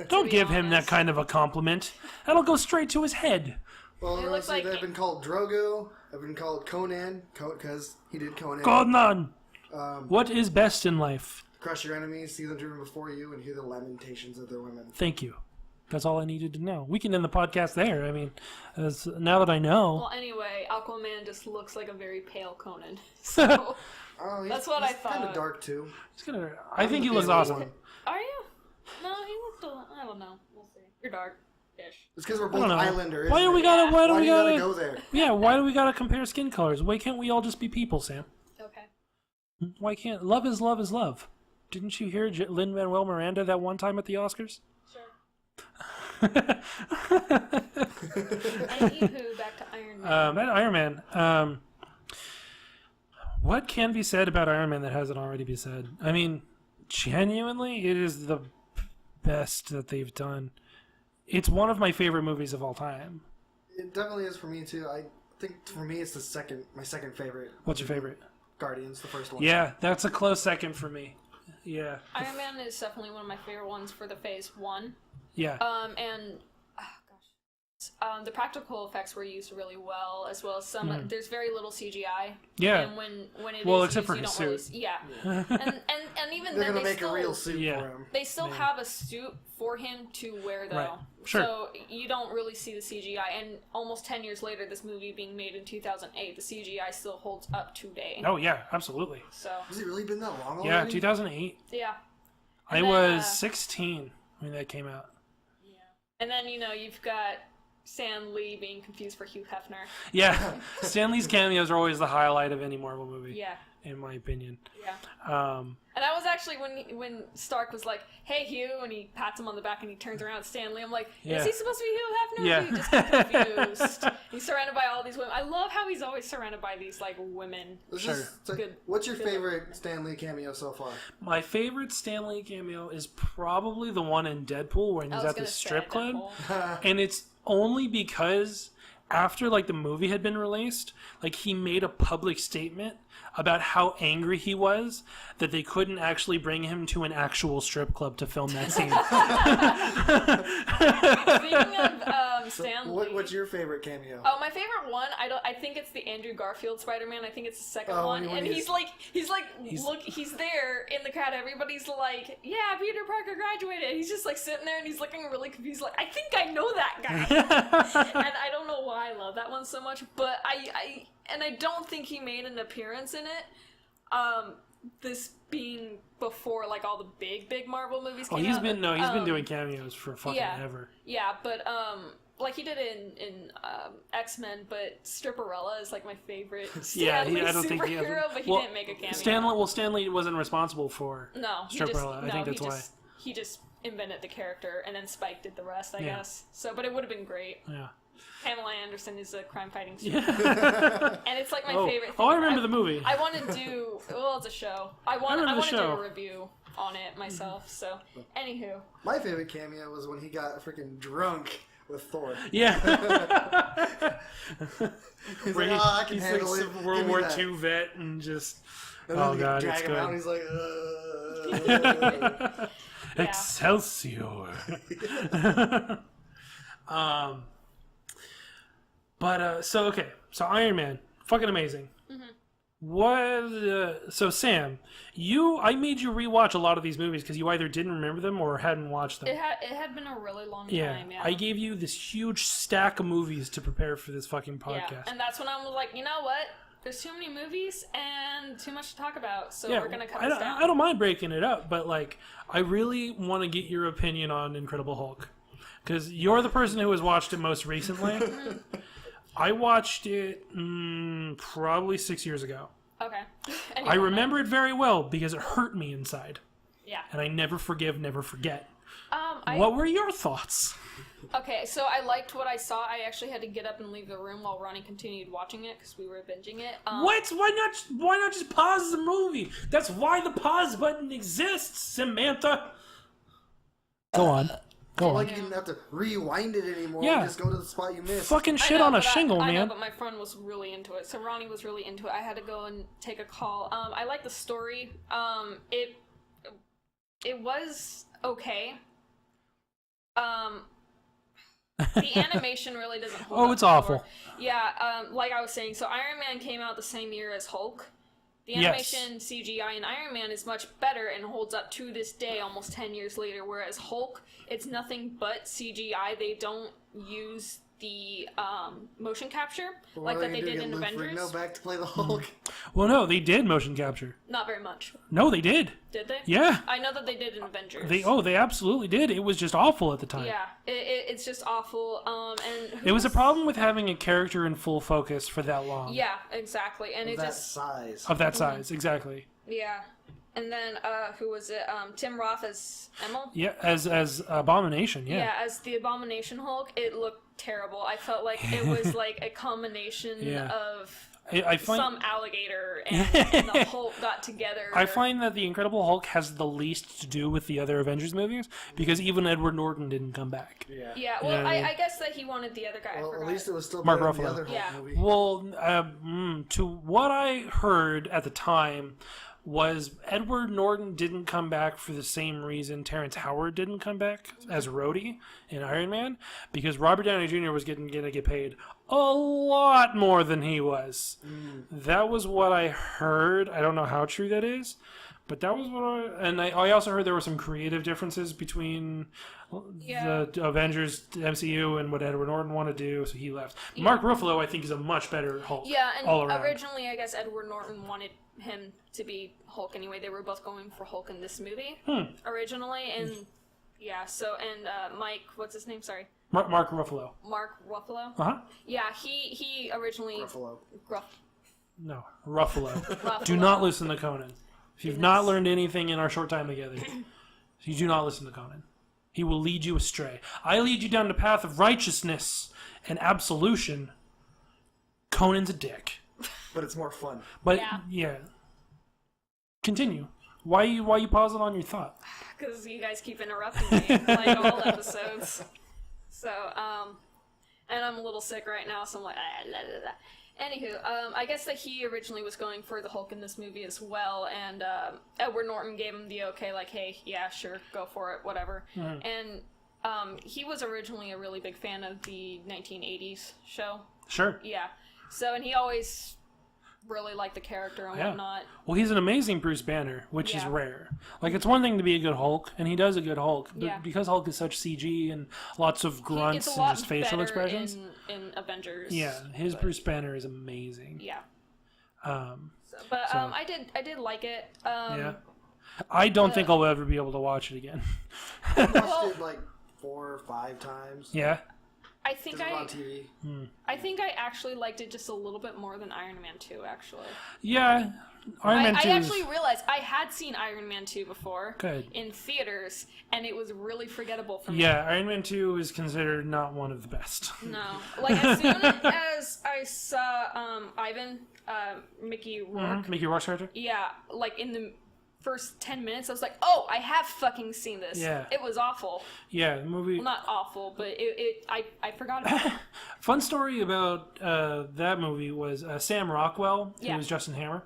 Don't be give him that honest. kind of a compliment. That'll go straight to his head. Well, It looks honestly, like- they've been called Drogo. I've been called Conan, because he did Conan. Conan! Um, What is best in life? Crush your enemies, see them driven before you, and hear the lamentations of their women. Thank you. That's all I needed to know. We can end the podcast there. I mean, now that I know. Well, anyway, Aquaman just looks like a very pale Conan. So, Oh, That's what I He's kind thought. of dark too. I think he the looks favorite awesome. one. are you? No, he looked. I don't know. We'll see. You're dark-ish. It's because we're I both don't know. Islander. Why do isn't we it? gotta? Why do Why we do you gotta gotta? go there? Yeah. Why do we gotta compare skin colors? Why can't we all just be people, Sam? Okay. Why can't love is love is love? Didn't you hear Lin-Manuel Miranda that one time at the Oscars? Sure. Anywho, back to Iron Man. That Iron Man. What can be said about Iron Man that hasn't already been said? I mean, genuinely, it is the best that they've done. It's one of my favorite movies of all time. It definitely is for me too. I think for me it's my second favorite. What's your favorite? Guardians, the first one. Yeah, that's a close second for me. Yeah. Iron Man is definitely one of my favorite ones for the Phase 1. Yeah. And the practical effects were used really well, as well as some. There's very little CGI. Yeah. And when it Well, is except used, for you his don't really suit. yeah. and even They're then gonna they make still, a real suit Yeah. for him. They still have a suit for him to wear, though. Right. Sure. So you don't really see the CGI. And almost 10 years later, this movie being made in 2008, the CGI still holds up today. Oh, yeah, absolutely. So, Has it really been that long already? Yeah, 2008. yeah. I And then, was 16 when that came out. Yeah. And then, you've got Stan Lee being confused for Hugh Hefner. Yeah, Stan Lee's cameos are always the highlight of any Marvel movie. Yeah. In my opinion. Yeah. And that was actually when Stark was like, "Hey, Hugh," and he pats him on the back and he turns around at Stanley. I'm like, Yeah. "Is he supposed to be Hugh Hefner?" Yeah. Or he just got confused. He's surrounded by all these women. I love how he's always surrounded by these women. Let's Sure. just say, Good. what's your favorite Stan Lee cameo so far? My favorite Stan Lee cameo is probably the one in Deadpool when I he's was at the gonna strip say club. Deadpool. And it's only because after the movie had been released, he made a public statement about how angry he was that they couldn't actually bring him to an actual strip club to film that scene. Speaking of Stan Lee, What's your favorite cameo? oh, my favorite one. I think it's the Andrew Garfield Spider-Man. I think it's the second Oh, one, when and he's- he's there in the crowd. Everybody's like, "Yeah, Peter Parker graduated." He's just sitting there and he's looking really confused. Like, I think I know that guy, and I don't know why I love that one so much. But I don't think he made an appearance in it. this being before like all the big Marvel movies Oh, came he's out. been doing cameos for fucking ever. Yeah, but like he did it in X-Men, but Stripperella is like my favorite Stanley I don't think he superhero, has but he didn't make a cameo. Stanley wasn't responsible for Stripperella. I think that's why. He just invented the character, and then Spike did the rest, I guess. So, but it would have been great. Yeah. Pamela Anderson is a crime-fighting Yeah. superhero. And it's like my favorite thing. Oh, I remember the movie. I want to do... Well, it's a show. I want to do a review on it myself, so... Anywho. My favorite cameo was when he got freaking drunk with Thor. Yeah. He's like, I can handle like it. some World War II vet and just... And then Oh, God, drag it's him good. out and he's like, Yeah. Excelsior. So Iron Man, fucking amazing. So Sam, I made you rewatch a lot of these movies because you either didn't remember them or hadn't watched them. It had been a really long time, yeah. I gave you this huge stack of movies to prepare for this fucking podcast. Yeah, and that's when I was like, you know what? There's too many movies and too much to talk about, so we're gonna cut this down. I don't mind breaking it up, but like, I really want to get your opinion on Incredible Hulk because you're the person who has watched it most recently. I watched it probably 6 years ago. Okay. I remember it very well because it hurt me inside. Yeah. And I never forgive, never forget. I What were your thoughts? Okay, so I liked what I saw. I actually had to get up and leave the room while Ronnie continued watching it because we were binging it. What? Why not just pause the movie? That's why the pause button exists, Samantha. Go on. like you didn't have to rewind it anymore. Yeah. Just go to the spot you missed. Fucking I shit know, on a but shingle, I man. know, but my friend was really into it. So Ronnie was really into it. I had to go and take a call. I like the story. It was okay. The animation really doesn't hold up It's awful. Yeah, like I was saying, so Iron Man came out the same year as Hulk. The animation, CGI, in Iron Man is much better and holds up to this day, almost 10 years later, whereas Hulk, it's nothing but CGI. They don't use the motion capture like that they did in Avengers. Ferrigno back to play the Hulk. Well, no, they did motion capture. Not very much. No, they did. Did they? Yeah. I know that they did in Avengers. They absolutely did. It was just awful at the time. Yeah, it's just awful. And It was a problem with having a character in full focus for that long. Yeah, exactly. And it That just size. Of that size, exactly. yeah. And then who was it? Tim Roth as Emil. Yeah, as Abomination. Yeah, as the Abomination Hulk, it looked terrible. I felt like it was like a combination of I find some alligator and the Hulk got together. I find that the Incredible Hulk has the least to do with the other Avengers movies because even Edward Norton didn't come back. Yeah. Yeah, well, I guess that he wanted the other guy. Well, I at forgot. least it was still Mark better than Ruffalo. the other Hulk Yeah. movie. Well, to what I heard at the time was Edward Norton didn't come back for the same reason Terrence Howard didn't come back as Rhodey in Iron Man, because Robert Downey Jr. was gonna get paid a lot more than he was. That was what I heard. I don't know how true that is, but that was what I also heard there were some creative differences between the Avengers, the MCU, and what Edward Norton wanted to do, so he left. Mark Ruffalo, I think, is a much better Hulk. Yeah, and all around. originally, I guess Edward Norton wanted him to be Hulk anyway. They were both going for Hulk in this movie originally, and Mike, what's his name? Sorry, Mark Ruffalo. Mark Ruffalo. Uh huh. Yeah, he originally Ruffalo. No, Ruffalo. Ruffalo. Do not listen to Conan. If you've not learned anything in our short time together, you do not listen to Conan. He will lead you astray. I lead you down the path of righteousness and absolution. Conan's a dick. But it's more fun. But yeah. Continue. Why you pausing on your thought? Because you guys keep interrupting me like all episodes. So and I'm a little sick right now, so I'm like Anywho, I guess that he originally was going for the Hulk in this movie as well, and Edward Norton gave him the okay, like, hey, yeah, sure, go for it, whatever. And he was originally a really big fan of the 1980s show. Sure. Yeah. So, and he always really liked the character and whatnot. Well, he's an amazing Bruce Banner, which is rare. Like, it's one thing to be a good Hulk, and he does a good Hulk, but because Hulk is such CG and lots of grunts and just facial expressions. In Avengers. Yeah, his Bruce Banner is amazing. Yeah. But I did like it. Yeah. I don't think I'll ever be able to watch it again. I watched it like 4 or 5 times. Yeah. I think It was on TV. I think I actually liked it just a little bit more than Iron Man 2, actually. Yeah. Iron Man 2 I actually realized I had seen Iron Man 2 before Good. in theaters, and it was really forgettable for me. Yeah, Iron Man 2 is considered not one of the best. No. Like, as soon as I saw Ivan, Mickey Rourke, Mickey Rourke's character? yeah, like in the first 10 minutes, I was like, oh, I have fucking seen this. Yeah. It was awful. Yeah, the movie... Well, not awful, but I forgot about it. Fun story about that movie was Sam Rockwell, who Yeah. was Justin Hammer,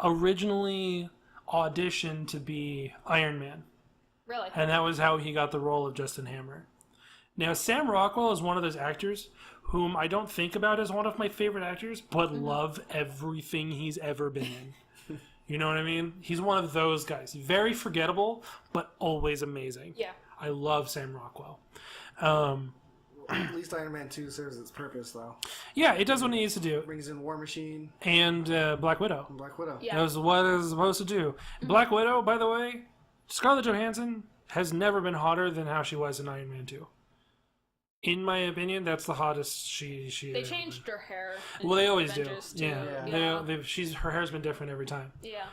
originally auditioned to be Iron Man. Really? And that was how he got the role of Justin Hammer. Now, Sam Rockwell is one of those actors whom I don't think about as one of my favorite actors, but love everything he's ever been in. You know what I mean? He's one of those guys. Very forgettable, but always amazing. Yeah. I love Sam Rockwell. At least Iron Man 2 serves its purpose, though. Yeah, it does what it needs to do. Brings in War Machine And Black Widow. and Black Widow. Yeah. That was what it was supposed to do. Black Widow, by the way, Scarlett Johansson has never been hotter than how she was in Iron Man 2. In my opinion, that's the hottest she They has changed her hair. in Well, they always Avengers do. too. Yeah. Her hair's been different every time. Yeah.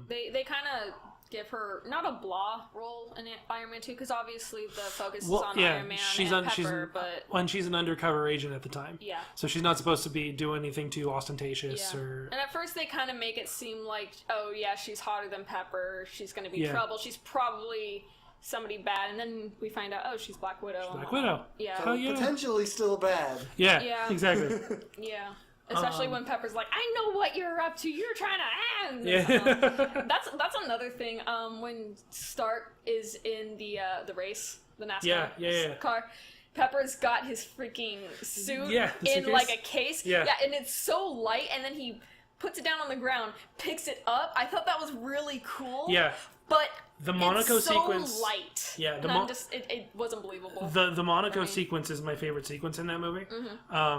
They kind of give her not a blah role in Iron Man 2 because obviously the focus is on Iron Man and Pepper, but when she's an undercover agent at the time. yeah. So she's not supposed to be doing anything too ostentatious Yeah. or. And at first they kind of make it seem like, oh yeah, she's hotter than Pepper. She's going to be Yeah. trouble. She's probably somebody bad. And then we find out, oh, she's Black Widow. Black Widow. Yeah. Hell yeah. Potentially still bad. Yeah. Yeah. Exactly. Yeah. Especially when Pepper's like, I know what you're up to. You're trying to. Yeah. That's another thing. When Stark is in the race, the NASCAR Yeah. car, Pepper's got his freaking suit Yeah, the in suitcase. like a case. Yeah. And it's so light, and then he puts it down on the ground, picks it up. I thought that was really cool. Yeah. But The Monaco it's so sequence. light. Yeah, it wasn't believable. The Monaco sequence is my favorite sequence in that movie,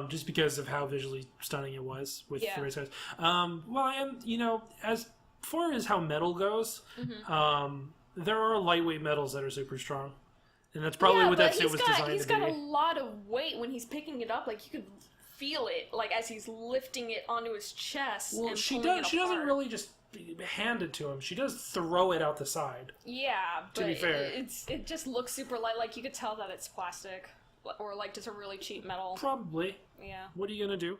just because of how visually stunning it was with Yeah. the race cars. Well, and as far as how metal goes, there are lightweight metals that are super strong, and that's probably what that suit was designed He's to be. got a lot of weight when he's picking it up. Like you could feel it, like as he's lifting it onto his chest. Well, and she pulling does. it She doesn't apart. really just hand it to him. She does throw it out the side. Yeah, but be fair. it just looks super light. Like you could tell that it's plastic, or like just a really cheap metal. Probably. Yeah. What are you gonna do?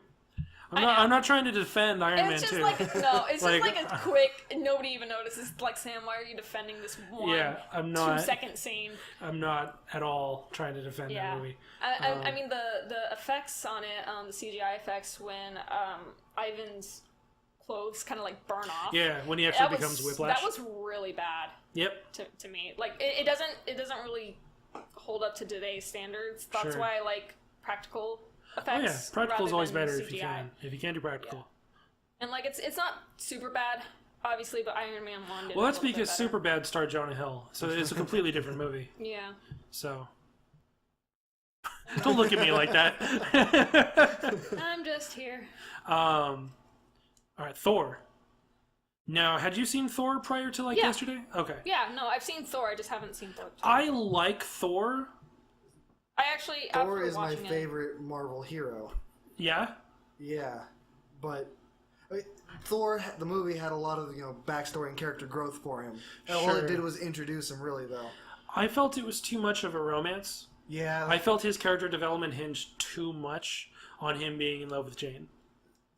I know. I'm not trying to defend Iron Man It's just 2. like no, it's Like- just like a quick. Nobody even notices. Like Sam, why are you defending this one? Yeah, I'm not. 2-second scene. I'm not at all trying to defend Yeah. that movie. I mean the effects on it, the CGI effects when Ivan's clothes kind of like burn off. Yeah, when he actually becomes Whiplash. That was really bad Yep. to me. Like it doesn't really hold up to today's standards. That's Sure. why I like practical Oh effects. yeah, practical is rather always than better if you CGI. can. If you can do practical. And like it's not super bad, obviously, but Iron Man 1 did Well, a that's little bit because better. Superbad starred Jonah Hill, so it's a completely different movie. Yeah. So don't look at me like that. I'm just here. All right, Thor. Now, had you seen Thor prior to Yeah. yesterday? Okay. Yeah, no, I've seen Thor. I just haven't seen Thor 2. I like Thor. I actually Thor after is my watching it, favorite Marvel hero. Yeah. Yeah, but I mean, Thor, the movie had a lot of backstory and character growth for him. And all Sure. it did was introduce him, really, though. I felt it was too much of a romance. Yeah, I felt his character development hinged too much on him being in love with Jane.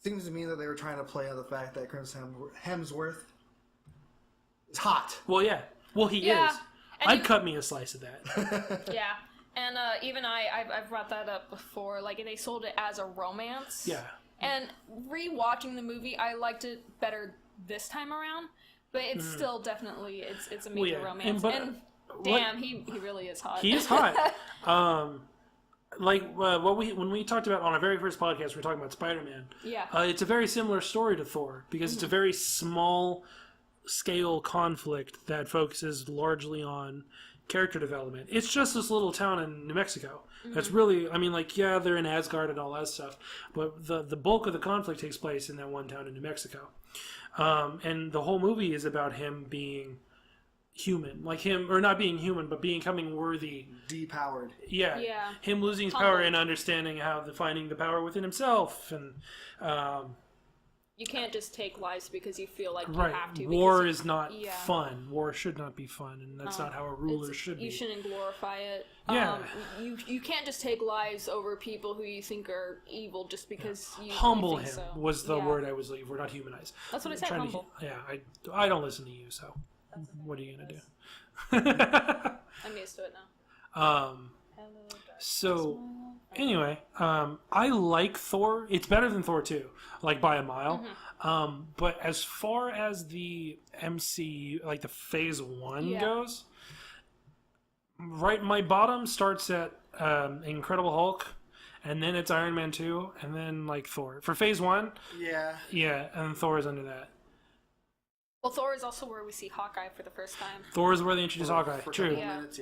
seems to me that they were trying to play on the fact that Chris Hemsworth is hot. Well, yeah. Well, he Yeah. is. And I'd you- cut me a slice of that. Yeah, and even I've brought that up before. Like they sold it as a romance. Yeah. And rewatching the movie, I liked it better this time around. But it's still definitely it's a major yeah. romance. And- And damn, he really is hot. He is hot. When we talked about on our very first podcast, we were talking about Spider-Man. Yeah. It's a very similar story to Thor because it's a very small scale conflict that focuses largely on character development. It's just this little town in New Mexico. That's really, I mean, like, yeah, they're in Asgard and all that stuff, but the bulk of the conflict takes place in that one town in New Mexico. And the whole movie is about him being human, like him, or not being human, but becoming worthy. Depowered. Yeah. Yeah. Him losing his power and understanding how finding the power within himself, and You can't just take lives because you feel like you right. have to. War is not yeah. fun. War should not be fun, and that's not how a ruler should be. You shouldn't glorify it. Yeah. You can't just take lives over people who you think are evil just because you Humble think him so. was the Yeah. word I was looking for, not humanize. That's what I said, Trying humble. I don't listen to you, so what are you gonna do? I'm used to it now. So anyway, I like Thor. It's better than Thor 2, like by a mile. But as far as the MCU, like the Phase 1 goes, right, my bottom starts at Incredible Hulk, and then it's Iron Man 2, and then like Thor. For Phase 1, Yeah. and then Thor is under that. Well, Thor is also where we see Hawkeye for the first time. Thor is where they introduce Hawkeye. For a True. couple minutes,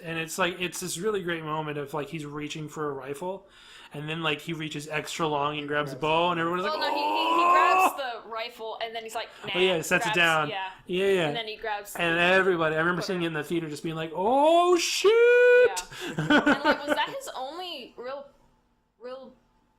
And it's this really great moment of like he's reaching for a rifle, and then like he reaches extra long and grabs a bow, and everyone's Well, like, no, oh! he grabs the rifle and then he's like, nah. Oh, yeah, sets it down. Yeah. Yeah. And then he grabs. And everybody, I remember seeing it in the theater, just being like, "Oh shit!" And like, was that his only real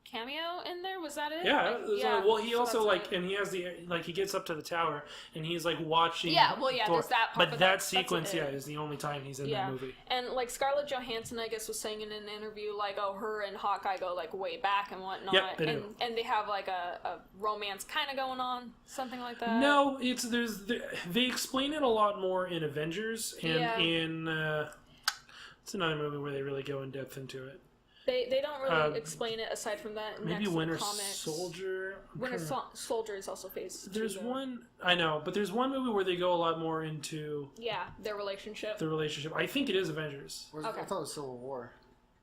cameo in there? Was that it? Yeah, Like, it was yeah. well, he So also that's like, right. and he has he gets up to the tower, and he's like watching. Yeah, well, yeah, Thor. there's that part, but but that that's sequence, it. is the only time he's in that movie. And like Scarlett Johansson, I guess, was saying in an interview, like, oh, her and Hawkeye go like way back and whatnot. Yep, they do. And they have like a romance kind of going on, something like that. No, they explain it a lot more in Avengers and in it's another movie where they really go in depth into it. They don't really explain it aside from that. Maybe next Winter comics. Soldier. Winter Soldier is also Phase 2. There's one I know, but there's one movie where they go a lot more into their relationship. the relationship. I think it is Avengers. I thought it was Civil War.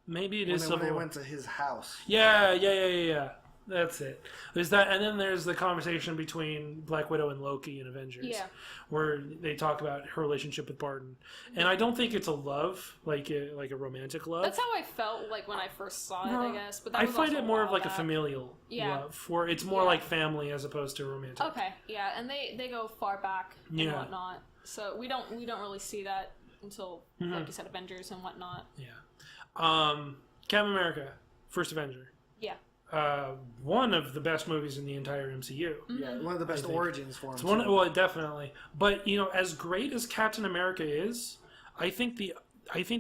Maybe it is When Civil they War. went to his house. Yeah. That's it. There's that, and then there's the conversation between Black Widow and Loki in Avengers, where they talk about her relationship with Barton. And I don't think it's a love, like a romantic love. That's how I felt like when I first saw it, I guess. But that I was find also it more of while like a back. familial love, where it's more like family as opposed to romantic. Okay, yeah, and they go far back and whatnot. So we don't really see that until like you said, Avengers and whatnot. Yeah. Captain America, First Avenger. Yeah. One of the best movies in the entire MCU. Yeah, one of the best origins for him. It's well, definitely. But as great as Captain America is, I think the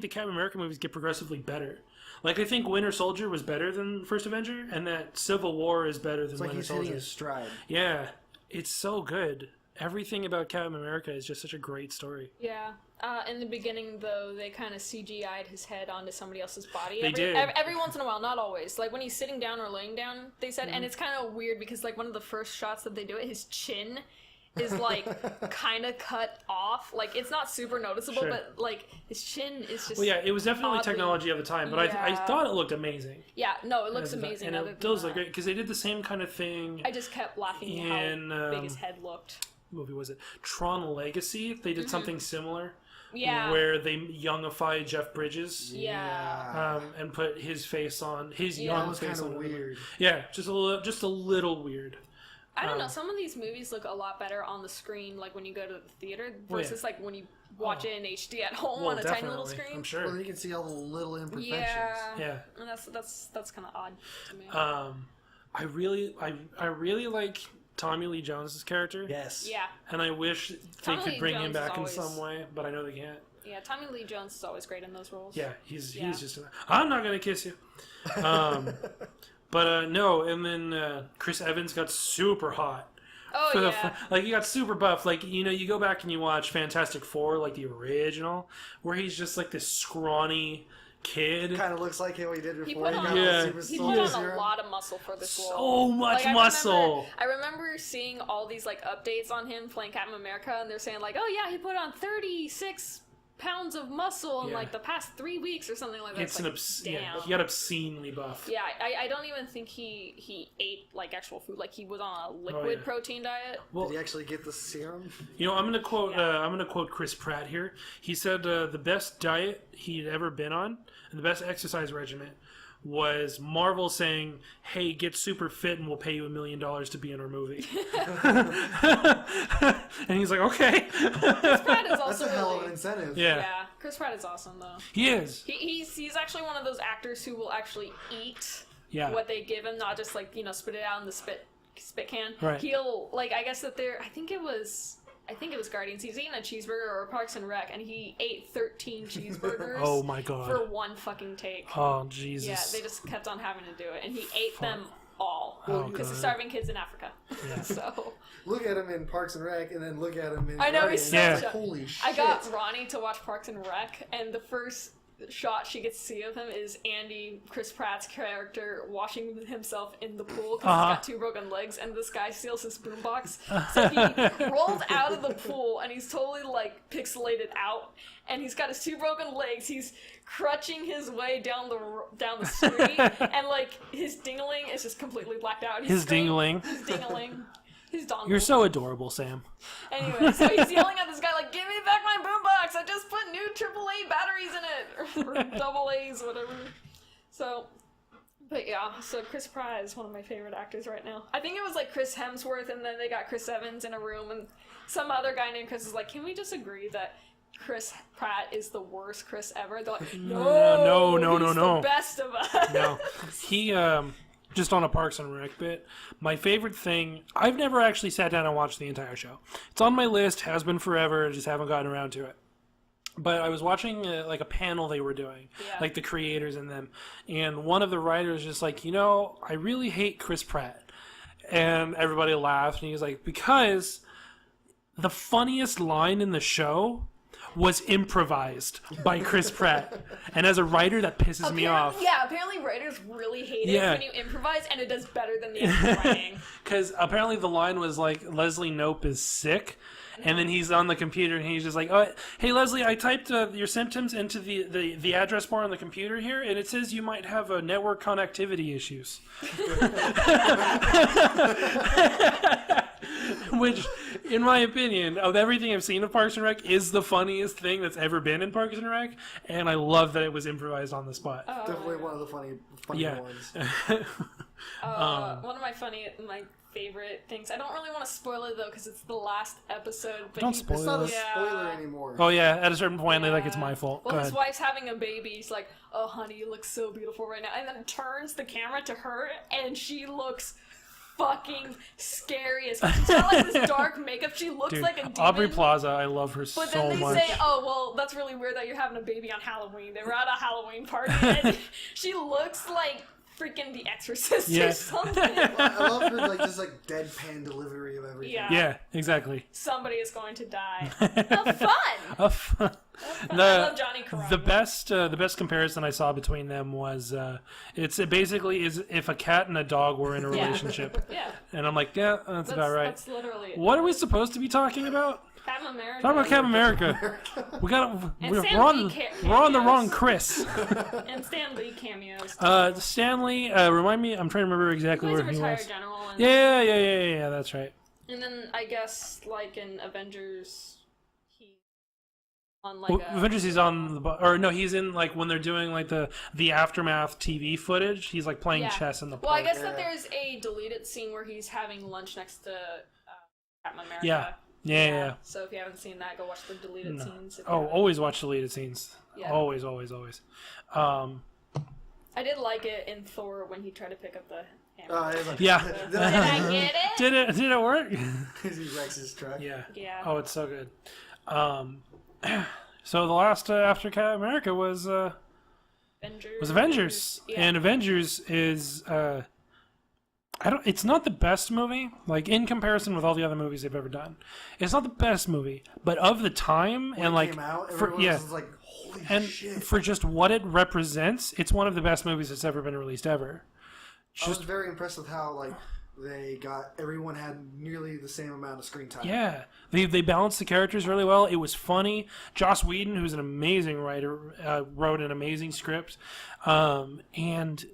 Captain America movies get progressively better. Like I think Winter Soldier was better than First Avenger, and that Civil War is better than It's like Winter he's hitting Soldier. his stride. Yeah, it's so good. Everything about Captain America is just such a great story. Yeah. In the beginning, though, they kind of CGI'd his head onto somebody else's body. They did. Every once in a while, not always. Like when he's sitting down or laying down, they said, and it's kind of weird because like one of the first shots that they do it, his chin is like kind of cut off. Like it's not super noticeable, but like his chin is just. Well, yeah, it was definitely oddly- technology of the time, but I thought it looked amazing. Yeah, no, it looks amazing. And other it than does that. look great because they did the same kind of thing. I just kept laughing at how big his head looked. What movie was it? Tron Legacy. They did something similar. Yeah. Where they youngified Jeff Bridges. Yeah. And put his face on his That young was face kind on of weird. Yeah, just a little weird. I don't know. Some of these movies look a lot better on the screen, like when you go to the theater, versus like when you watch it in HD at home on a tiny little definitely. screen. I'm sure. Well, you can see all the little imperfections. Yeah. And that's kind of odd to me. I really like Tommy Lee Jones's character. Yes. Yeah. And I wish they Tommy could Lee bring him Jones back is in always- some way, but I know they can't. Yeah, Tommy Lee Jones is always great in those roles. Yeah, he's just. I'm not gonna kiss you. But no, and then Chris Evans got super hot. Oh For yeah. like he got super buff. Like you go back and you watch Fantastic Four, like the original, where he's just like this scrawny kid. Kind of looks like what he did before. He put on, got Yeah. the super he soldier put on a serum. lot of muscle for this role. So much Like, muscle. I remember seeing all these like updates on him playing Captain America, and they're saying like, "Oh yeah, he put on 36 pounds of muscle in Yeah. like the past 3 weeks or something like that. It's like, yeah, he got obscenely buff. Yeah, I don't even think he ate like actual food. Like he was on a liquid yeah. protein diet. Well, Did he actually get the serum? you know, I'm gonna quote Chris Pratt here. He said the best diet he'd ever been on and the best exercise regimen was Marvel saying, "Hey, get super fit and we'll pay you $1 million to be in our movie." And he's like, "Okay." Chris Pratt is also That's a hell of really- an incentive. Yeah, Yeah, Chris Pratt is awesome though. he is. He's actually one of those actors who will actually eat Yeah. what they give him, not just like spit it out in the spit can. Right. He'll like I guess that I think it was Guardians. He's eating a cheeseburger or Parks and Rec, and he ate 13 cheeseburgers. Oh my god. For one fucking take. Oh Jesus. Yeah, they just kept on having to do it, and he ate them all Oh, because God. he's starving kids in Africa. Yeah. So Look at him in Parks and Rec, and then look at him in. I know, he's Guardians. so Yeah. It's like, shut- holy shit! I got Ronnie to watch Parks and Rec, and the first shot she gets to see of him is Andy, Chris Pratt's character, washing himself in the pool because he's got 2 broken legs, and this guy steals his boombox. So he rolls out of the pool, and he's totally like pixelated out, and he's got his 2 broken legs. He's crutching his way down the street, and like his dingling is just completely blacked out. He's His screaming- dingling. His dingling. His dongle. You're so adorable, Sam. Anyway, so he's yelling at this guy like, "Give me back my boombox! I just put new AAA batteries in it, or double A's, whatever." So, but yeah, so Chris Pratt is one of my favorite actors right now. I think it was like Chris Hemsworth, and then they got Chris Evans in a room, and some other guy named Chris is like, "Can we just agree that Chris Pratt is the worst Chris ever?" They're like, No, he's no. the best of us." No, he just on a Parks and Rec bit. My favorite thing. I've never actually sat down and watched the entire show. It's on my list. Has been forever. Just haven't gotten around to it. But I was watching like a panel they were doing, Yeah. like the creators and them, and one of the writers just like, I really hate Chris Pratt, and everybody laughed, and he was like, because the funniest line in the show was improvised by Chris Pratt, and as a writer, that pisses me off. Yeah, apparently writers really hate Yeah. it when you improvise, and it does better than the actual writing. Because apparently the line was like, Leslie Knope is sick. And then he's on the computer and he's just like, "Oh, hey, Leslie, I typed your symptoms into the address bar on the computer here, and it says you might have network connectivity issues." Which, in my opinion, of everything I've seen of Parks and Rec, is the funniest thing that's ever been in Parks and Rec. And I love that it was improvised on the spot. Definitely one of the funny Yeah. ones. One of my favorite things. I don't really want to spoil it though because it's the last episode. But Don't spoil It's not a Yeah. spoiler anymore. Oh, yeah, at a certain point, they're like, it's my fault. Well, Go his ahead. wife's having a baby. He's like, "Oh, honey, you look so beautiful right now," and then turns the camera to her, and she looks fucking scary as fuck. She's got like this dark makeup. She looks Dude, like a demon. Aubrey Plaza, I love her But so then they much. say, "Oh, well, that's really weird that you're having a baby on Halloween." They were at a Halloween party, and she looks like freaking The Exorcist Yeah. or something. I love her like deadpan delivery of everything. Yeah. Yeah, exactly. Somebody is going to die. Have fun! I love Johnny Carano. The best comparison I saw between them was it basically is if a cat and a dog were in a Yeah. relationship, Yeah, and I'm like, yeah, that's about right. That's literally it. What are we supposed to be talking about? Captain America. Talk about Captain America. And We're Stan on Lee we're on the cameos. wrong Chris. And Stan Lee cameos. Stanley, remind me. I'm trying to remember exactly He's a where he retired was. general. And, Yeah. That's right. And then I guess like in Avengers, he on like Well, a. Avengers, he's on or no, he's in like when they're doing like the aftermath TV footage. He's like playing Yeah. chess in the Well, I park. guess that there's a deleted scene where he's having lunch next to Captain America. Yeah. So if you haven't seen that, go watch the deleted scenes. if you Oh, haven't. always watch deleted scenes. Yeah. Always. I did like it in Thor when he tried to pick up the hammer. Oh, it's like, Yeah. Did I get it? Did it work? he wrecks his truck. Yeah. Yeah. Oh, it's so good. So the last after Captain America was Avengers, Yeah. and Avengers is it's not the best movie, like in comparison with all the other movies they've ever done. It's not the best movie, but of the time When and it like came out, for everyone was like, holy and shit. for just what it represents, it's one of the best movies that's ever been released ever. I was very impressed with how like everyone had nearly the same amount of screen time. Yeah, they balanced the characters really well. It was funny. Joss Whedon, who's an amazing writer, wrote an amazing script, and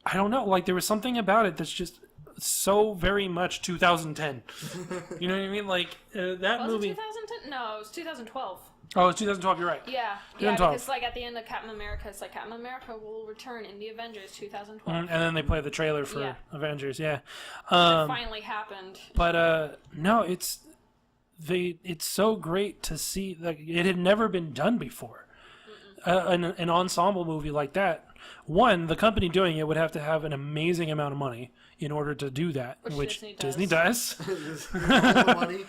I don't know, like there was something about it that's just so very much 2010. You know what I mean? Like that Was movie. it 2010? No, it was 2012. Oh, it's 2012. You're right. Yeah, 2012. because like at the end of Captain America, it's like Captain America will return in the Avengers 2012. And then they play the trailer for Yeah. Avengers. Yeah. It finally happened. But no, it's so great to see. Like it had never been done before. An ensemble movie like that. One, the company doing it would have to have an amazing amount of money in order to do that, which Disney does. Money.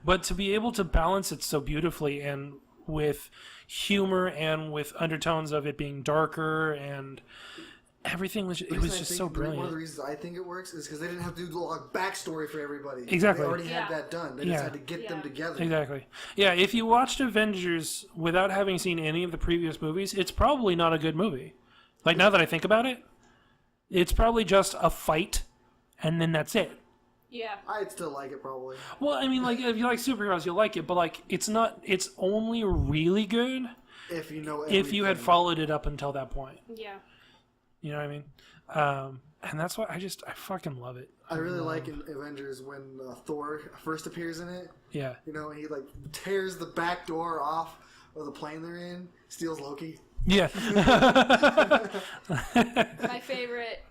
But to be able to balance it so beautifully and with humor and with undertones of it being darker and everything was just so brilliant. One of the reasons I think it works is because they didn't have to do a lot of backstory for everybody. Exactly. They already had that done. They just had to get them together. Exactly. Yeah, if you watched Avengers without having seen any of the previous movies, it's probably not a good movie. Like, now that I think about it, it's probably just a fight, and then that's it. Yeah. I'd still like it, probably. Well, I mean, like, if you like superheroes, you'll like it, but, like, it's only really good If you know if you had everything. followed it up until that point. Yeah. You know what I mean? And that's why I fucking love it. I really like in Avengers when Thor first appears in it. Yeah. You know, he, like, tears the back door off of the plane they're in, steals Loki. Yeah. My favorite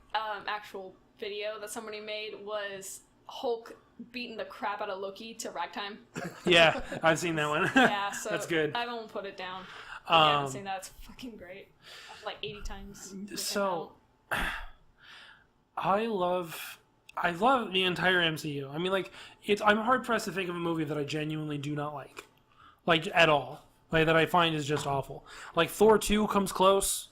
actual video that somebody made was Hulk beating the crap out of Loki to ragtime. Yeah, I've seen that one. Yeah, so That's good. I won't put it down. If you haven't seen that, it's fucking great. Like 80 times. So, I love the entire MCU. I mean, like, I'm hard pressed to think of a movie that I genuinely do not like at all. Like, that I find is just awful. Like, Thor 2 comes close.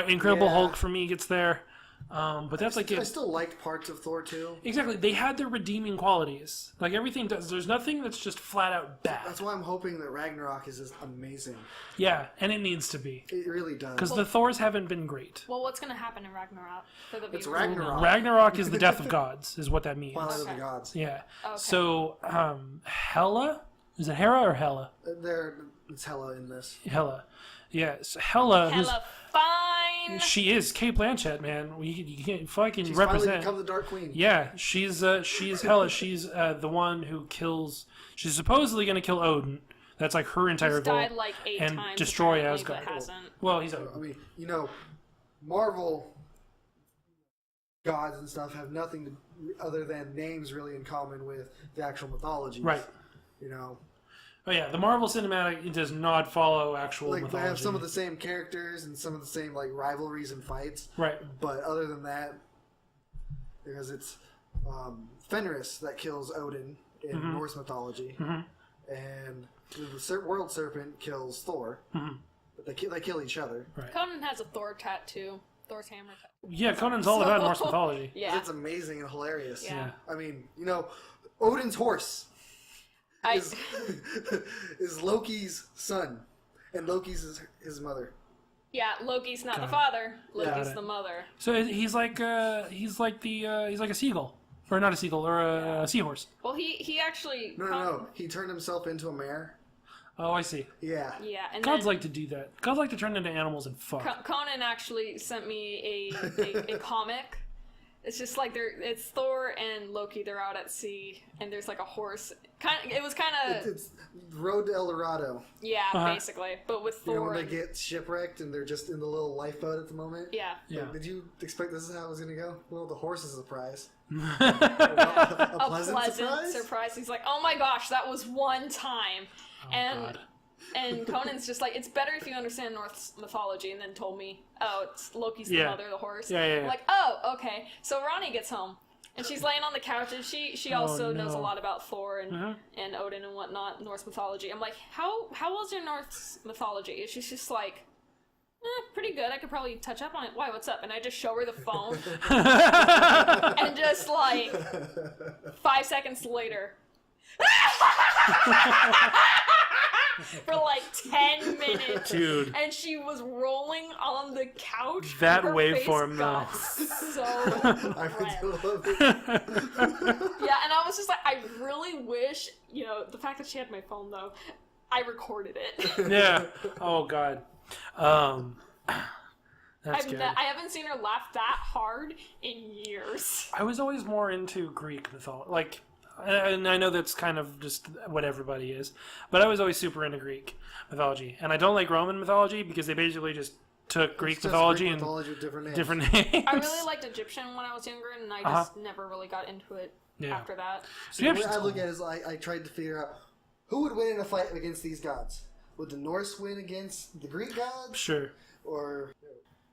Incredible Hulk for me gets there. But that's like... I still liked parts of Thor 2. Exactly. They had their redeeming qualities. Like, everything does. There's nothing that's just flat out bad. That's why I'm hoping that Ragnarok is just amazing. Yeah, and it needs to be. It really does. Because the Thors haven't been great. Well, what's going to happen in Ragnarok? For the It's viewers? Ragnarok. Ragnarok is the death of gods, is what that means. Twilight of the Gods. Yeah. Okay. So, Hela? Is it Hera or Hela? It's Hela in this. Hela. Yes, Hela. Hella fine! She is Kate Blanchett, man. You can't fucking She's finally represent. become the Dark Queen. Yeah, she's Hela. She's the one who kills. She's supposedly going to kill Odin. That's like her entire He's goal. died like 8 and times. destroy apparently, Asgard. But hasn't. Well, he's I Odin. mean, you know, Marvel gods and stuff have nothing other than names really in common with the actual mythology. Right. You know, Oh yeah, the Marvel Cinematic does not follow actual like mythology. they have some of the same characters and some of the same like rivalries and fights. Right. But other than that, because it's Fenris that kills Odin in Mm-hmm. Norse mythology, and the World Serpent kills Thor. Mm-hmm. But they kill each other. Right. Conan has a Thor tattoo. Thor's hammer tattoo. Yeah, Conan's all about Norse mythology. Yeah. It's amazing and hilarious. Yeah. I mean, you know, Odin's horse is Loki's son, and Loki's his mother. Yeah, Loki's not the father. Got Loki's it. the mother. So he's like a seagull, or not a seagull, or a seahorse. Well, he actually. No. He turned himself into a mare. Oh, I see. Yeah. Yeah, and Gods then like to do that. Gods like to turn into animals and fuck. Conan actually sent me a comic. It's just like it's Thor and Loki. They're out at sea, and there's like a horse. It was kind of It's Road to El Dorado. basically, but with You know, Thor. when they get shipwrecked and they're just in the little lifeboat at the moment. Yeah. Yeah. Did you expect this is how it was going to go? Well, the horse is a prize. A pleasant surprise. He's like, oh my gosh, that was one time. God. And Conan's just like, it's better if you understand Norse mythology, and then told me, oh, it's Loki's the Yeah. mother, the horse. Yeah. I'm like, oh, okay. So Ronnie gets home, and she's laying on the couch, and she also knows a no. lot about Thor and Odin and whatnot, Norse mythology. I'm like, how was your Norse mythology? And she's just like, pretty good. I could probably touch up on it. Why, what's up? And I just show her the phone. And just like 5 seconds later. for like 10 minutes. Dude. And she was rolling on the couch. That Her waveform, face though. got so I red. do love it. Yeah, and I was just like, I really wish, the fact that she had my phone though, I recorded it. Yeah. Oh God. That's good. I haven't seen her laugh that hard in years. I was always more into Greek mythology. Like, and I know that's kind of just what everybody is, but I was always super into Greek mythology. And I don't like Roman mythology because they basically just took Greek mythology and with different names. different names. I really liked Egyptian when I was younger, and I just never really got into it after that. The way I look at it is I tried to figure out who would win in a fight against these gods. Would the Norse win against the Greek gods? Sure. Or,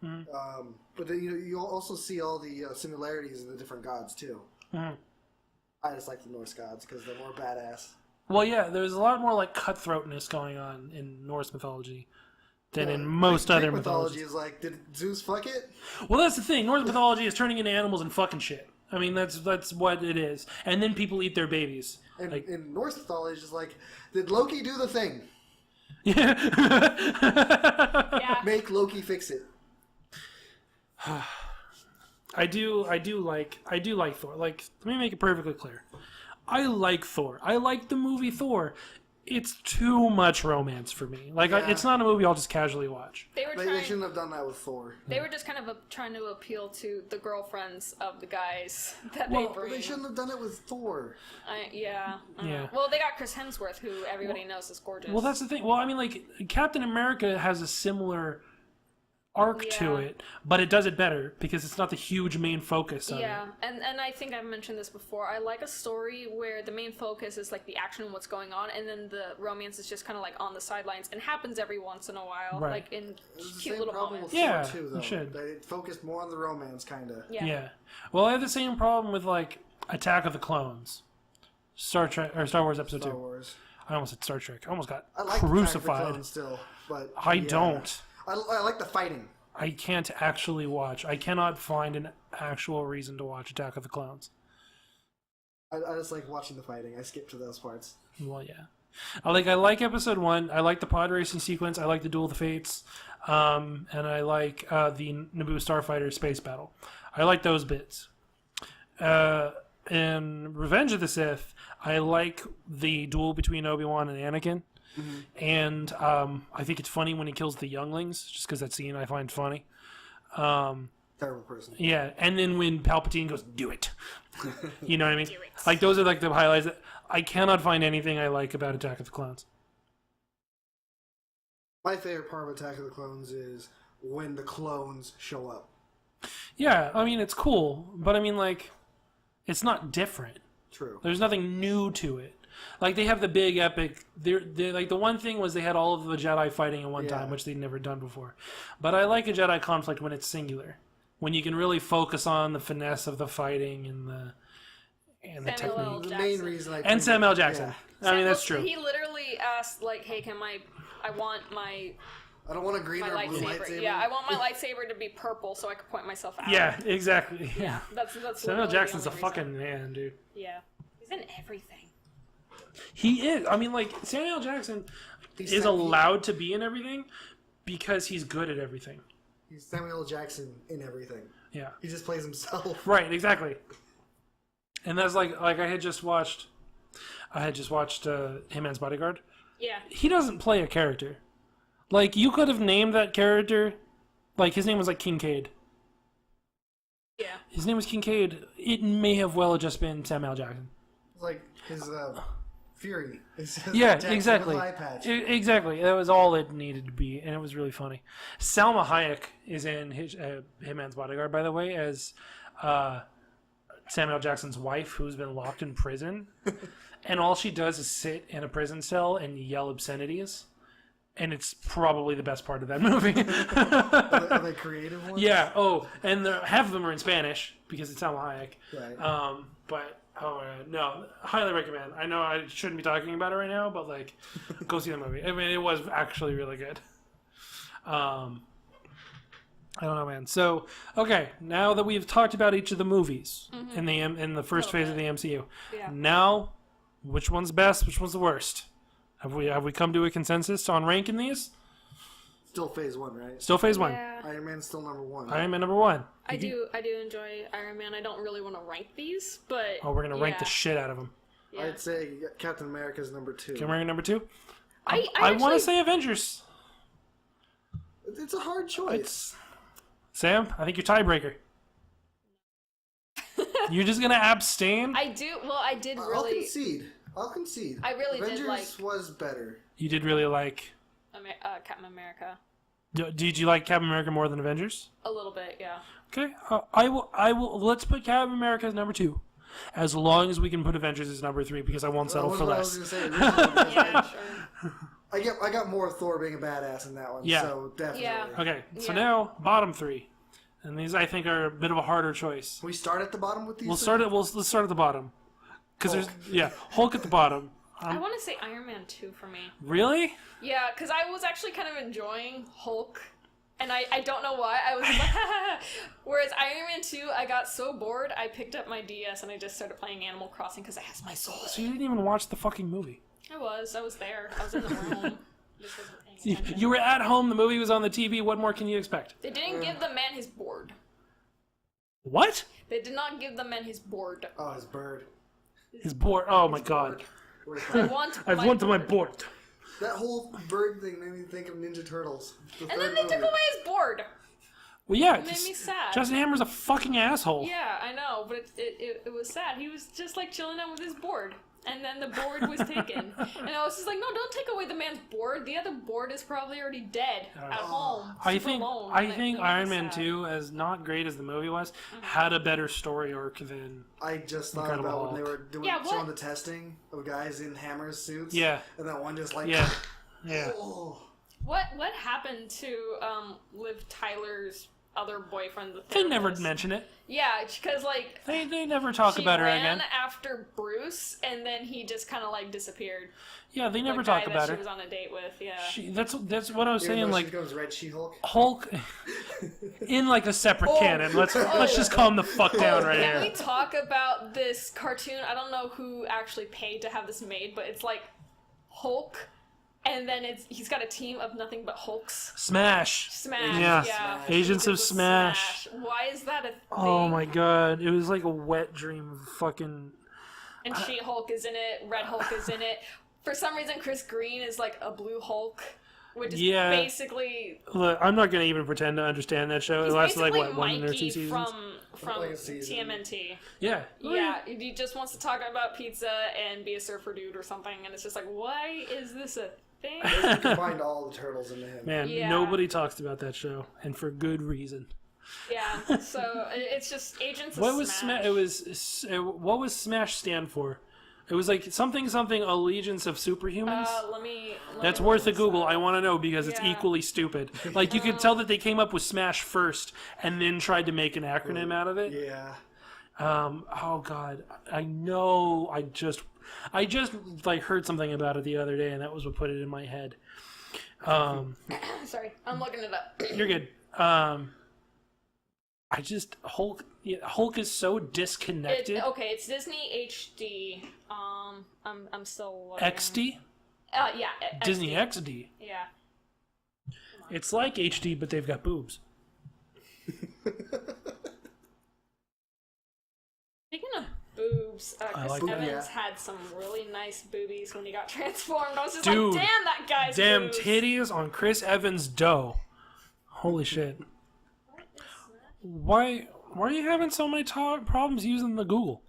but then you also see all the similarities in the different gods too. Mhm. I just like the Norse gods because they're more badass. Well, yeah, there's a lot more like cutthroatness going on in Norse mythology than in most Greek other mythology mythologies. is like, did Zeus fuck it? Well, that's the thing. Norse mythology is turning into animals and fucking shit. I mean, that's what it is. And then people eat their babies. And Like, in Norse mythology, it's like, did Loki do the thing? yeah. Yeah. Make Loki fix it. I do like Thor. Like, let me make it perfectly clear. I like Thor. I like the movie Thor. It's too much romance for me. Like, Yeah. it's not a movie I'll just casually watch. They were They shouldn't have done that with Thor. They were just kind of trying to appeal to the girlfriends of the guys that Well, they bring. They shouldn't have done it with Thor. Yeah. Yeah. Well, they got Chris Hemsworth, who everybody knows is gorgeous. Well, that's the thing. Well, I mean, like, Captain America has a similar arc to Yeah. it, but it does it better because it's not the huge main focus of Yeah, it. and I think I've mentioned this before. I like a story where the main focus is like the action and what's going on, and then the romance is just kind of like on the sidelines and happens every once in a while, Right. like in It's the cute same little problem moments. with Yeah, Thor too, though. it should. That it focused more on the romance, kind of. Yeah. Well, I have the same problem with, like, Attack of the Clones. Star Wars Episode Star 2. Wars. I almost said Star Trek. I almost got I like crucified. Attack of the Clones still, but I yeah. don't. I like the fighting. I can't actually watch. I cannot find an actual reason to watch Attack of the Clones. I just like watching the fighting. I skip to those parts. Well, yeah. I like Episode 1. I like the pod racing sequence. I like the Duel of the Fates. And I like the Naboo Starfighter space battle. I like those bits. In Revenge of the Sith, I like the duel between Obi-Wan and Anakin. And I think it's funny when he kills the younglings, just because that scene I find funny. Terrible person. Yeah, and then when Palpatine goes, "Do it," you know what I mean? Like, those are like the highlights. I cannot find anything I like about Attack of the Clones. My favorite part of Attack of the Clones is when the clones show up. Yeah, I mean, it's cool, but I mean, like, it's not different. True. There's nothing new to it. Like, they have the big epic. They're like, the one thing was they had all of the Jedi fighting at one time, which they'd never done before. But I like a Jedi conflict when it's singular, when you can really focus on the finesse of the fighting and the Samuel L. technique. The main reason I And think- Samuel L. Jackson. Yeah. I mean, that's true. He literally asked, like, "Hey, I want my I don't want a green or blue lightsaber. Yeah, I want my lightsaber to be purple so I can point myself out." Yeah, exactly. Yeah. That's Samuel literally the Jackson's a only reason. fucking man, dude. Yeah, he's in everything. He is. I mean, like, Samuel Jackson is allowed to be in everything because he's good at everything. He's Samuel L. Jackson in everything. Yeah. He just plays himself. Right, exactly. And that's like I had just watched Hitman's Bodyguard. Yeah. He doesn't play a character. Like, you could have named that character, like, his name was like Kincaid. Yeah. His name was Kincaid. It may have well just been Samuel L. Jackson. It's like his Fury. It's his Yeah, Jackson exactly. with eye patch. Exactly. That was all it needed to be, and it was really funny. Salma Hayek is in Hitman's Bodyguard, by the way, as Samuel Jackson's wife, who's been locked in prison, and all she does is sit in a prison cell and yell obscenities, and it's probably the best part of that movie. Are they creative ones? Yeah. Oh, and half of them are in Spanish because it's Salma Hayek. Right. But no, highly recommend. I know I shouldn't be talking about it right now, but like, go see the movie. I mean, it was actually really good. I don't know, man. So, okay, now that we've talked about each of the movies in the first phase of the MCU, Yeah. now which one's best, which one's the worst? Have we come to a consensus on ranking these? Still phase 1, right? Still phase 1. Yeah. Iron Man's still number 1. Iron Man number 1. I do enjoy Iron Man. I don't really want to rank these, but Oh, we're gonna rank the shit out of them. Yeah. I'd say Captain America's number 2. Captain America number 2. I want to actually- say Avengers. It's a hard choice. Sam, I think you're tiebreaker. You're just gonna abstain? I do. Well, I did really. I'll concede. I really did Avengers like- was better. You did really like. Captain America. Did you like Captain America more than Avengers? A little bit, yeah. Okay, I will. Let's put Captain America as number 2, as long as we can put Avengers as number 3, because I won't settle for I less. was gonna say originally, because Yeah, sure. I got more of Thor being a badass in that one. Yeah. So definitely. Yeah. Okay, so Yeah. now bottom 3, and these I think are a bit of a harder choice. We start at the bottom with these. Let's start at the bottom, because there's Hulk at the bottom. I want to say Iron Man 2 for me. Really? Yeah, because I was actually kind of enjoying Hulk, and I don't know why. I was like, whereas Iron Man 2, I got so bored, I picked up my DS and I just started playing Animal Crossing because it has my soul. So you didn't even watch the fucking movie. I was there. I was in the room. Just wasn't paying attention. You were at home. The movie was on the TV. What more can you expect? They didn't give the man his board. What? They did not give the man his board. Oh, his bird. His board. Oh my god. I want I've my wanted my board. board. That whole bird thing made me think of Ninja Turtles. The And then third they took movie. away his board. Well, yeah. It made me sad. Justin Hammer's a fucking asshole. Yeah, I know, but it was sad. He was just like chilling out with his board. And then the board was taken. And I was just like, no, don't take away the man's board. The other board is probably already dead at home. I super think alone. I And it think made me Iron Man sad. 2, as not great as the movie was, had a better story arc than. I just thought Incredible about when they Hulk. were doing Yeah, what? showing the testing of guys in Hammer's suits. Yeah. And that one just like. Yeah. Yeah. Oh. What happened to Liv Tyler's other boyfriend? The They never therapist? mention it. Yeah, because like They never talk she about her ran again. after Bruce, and then he just kind of like disappeared. Yeah, they never the guy talk that about she her. was on a date with. Yeah. That's what I was Even saying. though Like she becomes Red She-Hulk. Hulk, in like a separate canon. Let's just calm the fuck down right Can we here. talk about this cartoon? I don't know who actually paid to have this made, but it's like Hulk, and then he's got a team of nothing but Hulks. Smash. Smash. Yeah. Yeah. Agents of With Smash. Why is that a thing? Oh my god, it was like a wet dream of fucking. And She-Hulk is in it. Red Hulk is in it. For some reason, Chris Green is like a blue Hulk, which is Yeah. basically Look, I'm not gonna even pretend to understand that show. It he's lasted like basically what, 1 or 2 Mikey seasons. from Like a season. TMNT. Yeah. Yeah, he just wants to talk about pizza and be a surfer dude or something, and it's just like, why is this a thing? They combined all the turtles into him. Man, Yeah. nobody talks about that show, and for good reason. Yeah, so it's just Agents of What was Smash. what was Smash stand for? It was like something Allegiance of Superhumans. Let me That's worth a Google. I want to know because it's Yeah. equally stupid. Like you could tell that they came up with Smash first and then tried to make an acronym out of it. Yeah. Oh god, I know. I just like heard something about it the other day, and that was what put it in my head. Sorry, I'm looking it up. You're good. Hulk is so disconnected. It's Disney HD. I'm still looking. XD? Yeah, Disney XD. XD. Yeah. It's like HD, but they've got boobs. Speaking of boobs, I Chris like that. Evans had some really nice boobies when he got transformed. I was just Dude, like, damn, that guy's Damn boobs. titties on Chris Evans' dough. Holy shit. Why are you having so many problems using the Google?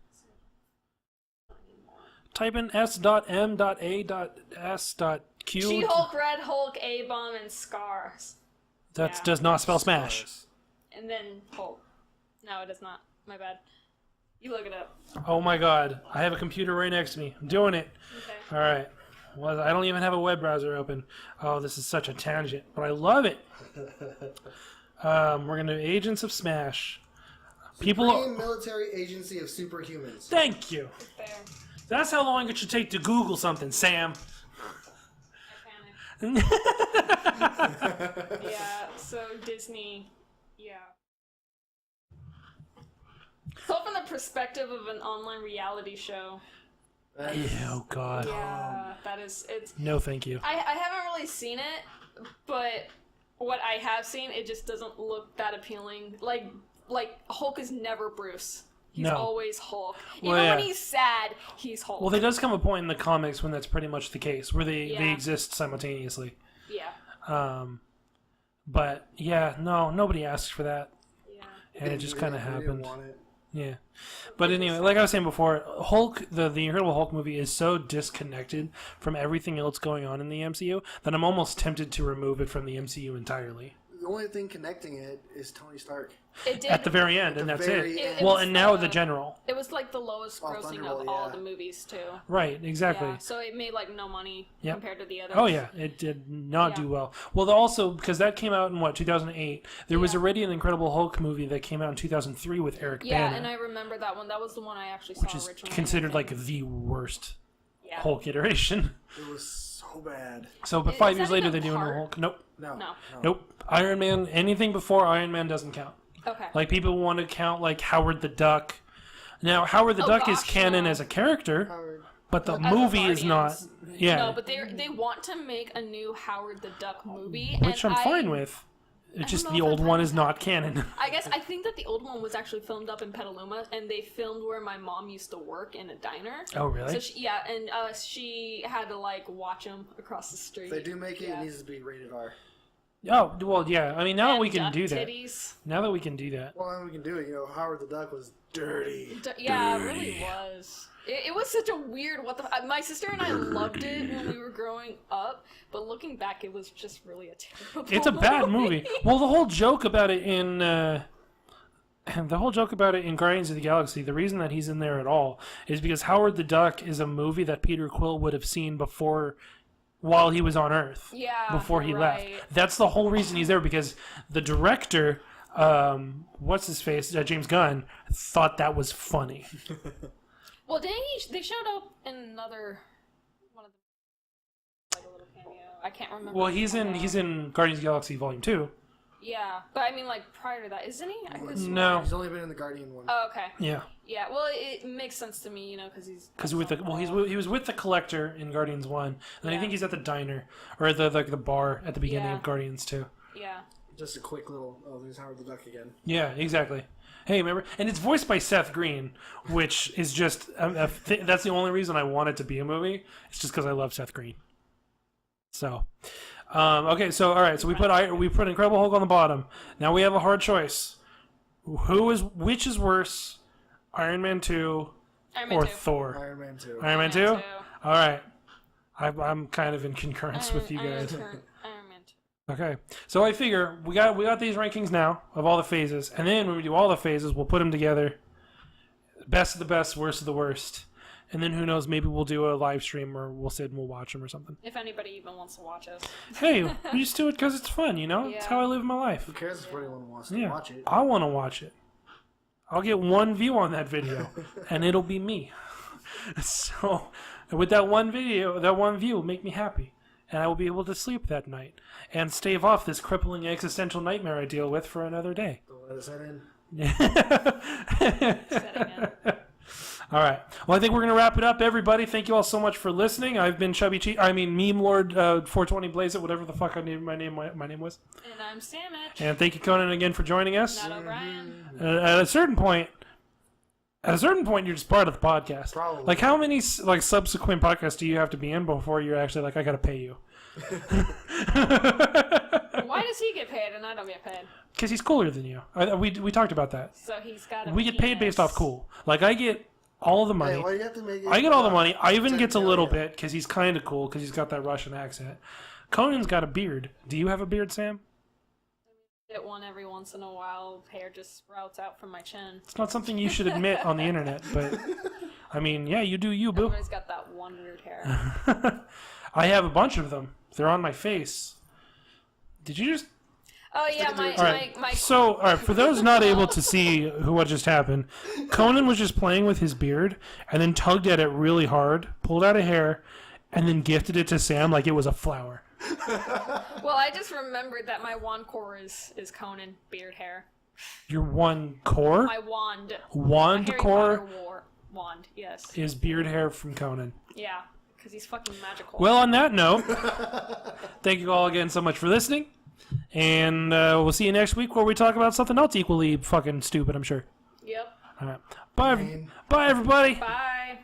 Type in s.m.a.s.q. She-Hulk, Red Hulk, A-Bomb, and Scars. That Yeah. does not spell Smash. And then Hulk. No, it does not. My bad. You look it up. Oh my god. I have a computer right next to me. I'm doing it. Okay. Alright. Well, I don't even have a web browser open. Oh, this is such a tangent, but I love it. We're going to do Agents of Smash. Supreme Military Agency of Superhumans. Thank you. There. That's how long it should take to Google something, Sam. I panicked. Yeah, so Disney, yeah. So from the perspective of an online reality show, Oh God. Yeah, that is it's. No, thank you. I haven't really seen it, but what I have seen, it just doesn't look that appealing. Like Hulk is never Bruce. He's No. always Hulk. Well, Even yeah. when he's sad, he's Hulk. Well, there does come a point in the comics when that's pretty much the case, where they Yeah. exist simultaneously. Yeah. But yeah, no, nobody asked for that, Yeah. and it just kind of We didn't happened. want it. Yeah. But anyway, like I was saying before, Hulk, the Incredible Hulk movie is so disconnected from everything else going on in the MCU that I'm almost tempted to remove it from the MCU entirely. The only thing connecting it is Tony Stark. It did. At the very end, and the that's very it. end. It Well, was and now the- the general. It was like the lowest grossing Thunderbolt, of all yeah. the movies too. Right, exactly. Yeah, so it made like no money Yep. compared to the others. Oh yeah, it did not Yeah. do well. Well, also because that came out in 2008. There was Yeah. already an Incredible Hulk movie that came out in 2003 with Eric Yeah, Bana, and I remember that one. That was the one I actually which saw is originally. considered like the worst Yeah. Hulk iteration. It was so bad. So, but Is 5 that years later, even they do a new part? Hulk. Nope, No. nope. Iron Man. Anything before Iron Man doesn't count. Okay. Like people want to count like Howard the Duck. Now Howard the Oh, Duck is gosh, canon no. as a character, Howard. but the As a movie is not. Guardians. Yeah, No, but they want to make a new Howard the Duck movie, which and I'm fine with. It's just know the if I'm old fine one with is not canon. I think that the old one was actually filmed up in Petaluma, and they filmed where my mom used to work in a diner. Oh really? So she had to like watch them across the street. If they do make it, Yeah. it needs to be rated R. Oh well, yeah. I mean, now that And we can duck do that. titties. Now that we can do that. Well, then we can do it. Howard the Duck was dirty. Yeah, it really was. It was such a weird my sister and I loved it when we were growing up, but looking back, it was just really a terrible. It's a bad movie. Well, the whole joke about it in Guardians of the Galaxy, the reason that he's in there at all is because Howard the Duck is a movie that Peter Quill would have seen while he was on Earth. Yeah, Before he you're left. right. That's the whole reason he's there, because the director, what's his face, James Gunn, thought that was funny. Well, they showed up in another one of the like a little cameo. I can't remember. Well, the he's cameo. in Guardians of the Galaxy Volume 2. Yeah, but I mean, like prior to that, isn't he? I could swear. No. He's only been in the Guardian one. Oh, okay. Yeah. Yeah. Well, it makes sense to me, because he's. Because he was with the Collector in Guardians 1, and I Yeah. think he's at the diner or the bar at the beginning Yeah. of Guardians 2. Yeah. Just a quick little, there's Howard the Duck again. Yeah, exactly. Hey, remember? And it's voiced by Seth Green, which is just that's the only reason I want it to be a movie. It's just because I love Seth Green. So, okay, so all right, so we put Incredible Hulk on the bottom. Now we have a hard choice. Which is worse, Iron Man 2 Iron Man or 2. Thor? Iron Man 2. Iron Man 2? Man 2. All right. I'm kind of in concurrence with you Iron guys. Man 2. Okay, so I figure we got these rankings now of all the phases, and then when we do all the phases, we'll put them together. Best of the best, worst of the worst, and then who knows? Maybe we'll do a live stream, or we'll sit and we'll watch them or something. If anybody even wants to watch us. Hey, we just do it because it's fun, It's Yeah. how I live my life. Who cares if anyone wants to Yeah, watch it? I want to watch it. I'll get one view on that video, and it'll be me. So, with that one view will make me happy. And I will be able to sleep that night and stave off this crippling existential nightmare I deal with for another day. Don't let us head in. All right. Well, I think we're going to wrap it up, everybody. Thank you all so much for listening. I've been Chubby Meme Lord 420 Blaze It, whatever the fuck my name was. And I'm Sammich. And thank you, Conan, again for joining us. Not O'Brien. At a certain point, you're just part of the podcast. Probably. Like, how many subsequent podcasts do you have to be in before you're actually like, I got to pay you? Why does he get paid and I don't get paid? Because he's cooler than you. We talked about that. So he's got a We get paid based off cool. Like, I get all the money. Hey, why do you have to make it? I get all the money. Ivan gets a little million? bit because he's kind of cool because he's got that Russian accent. Conan's got a beard. Do you have a beard, Sam? Get one every once in a while. Hair just sprouts out from my chin. It's not something you should admit on the internet, but I mean, yeah, you do you, boo. Everybody's got that one weird hair. I have a bunch of them. They're on my face. Did you just... Oh yeah, my All right. my So, all right, for those not able to see what just happened, Conan was just playing with his beard and then tugged at it really hard, pulled out a hair, and then gifted it to Sam like it was a flower. Well, I just remembered that my wand core is Conan beard hair. Your one core? My wand. Wand Harry core? Potter wore. wand. Yes. His beard hair from Conan. Yeah, because he's fucking magical. Well, on that note, thank you all again so much for listening. And we'll see you next week where we talk about something else equally fucking stupid, I'm sure. Yep. All right. Bye, everybody. Bye.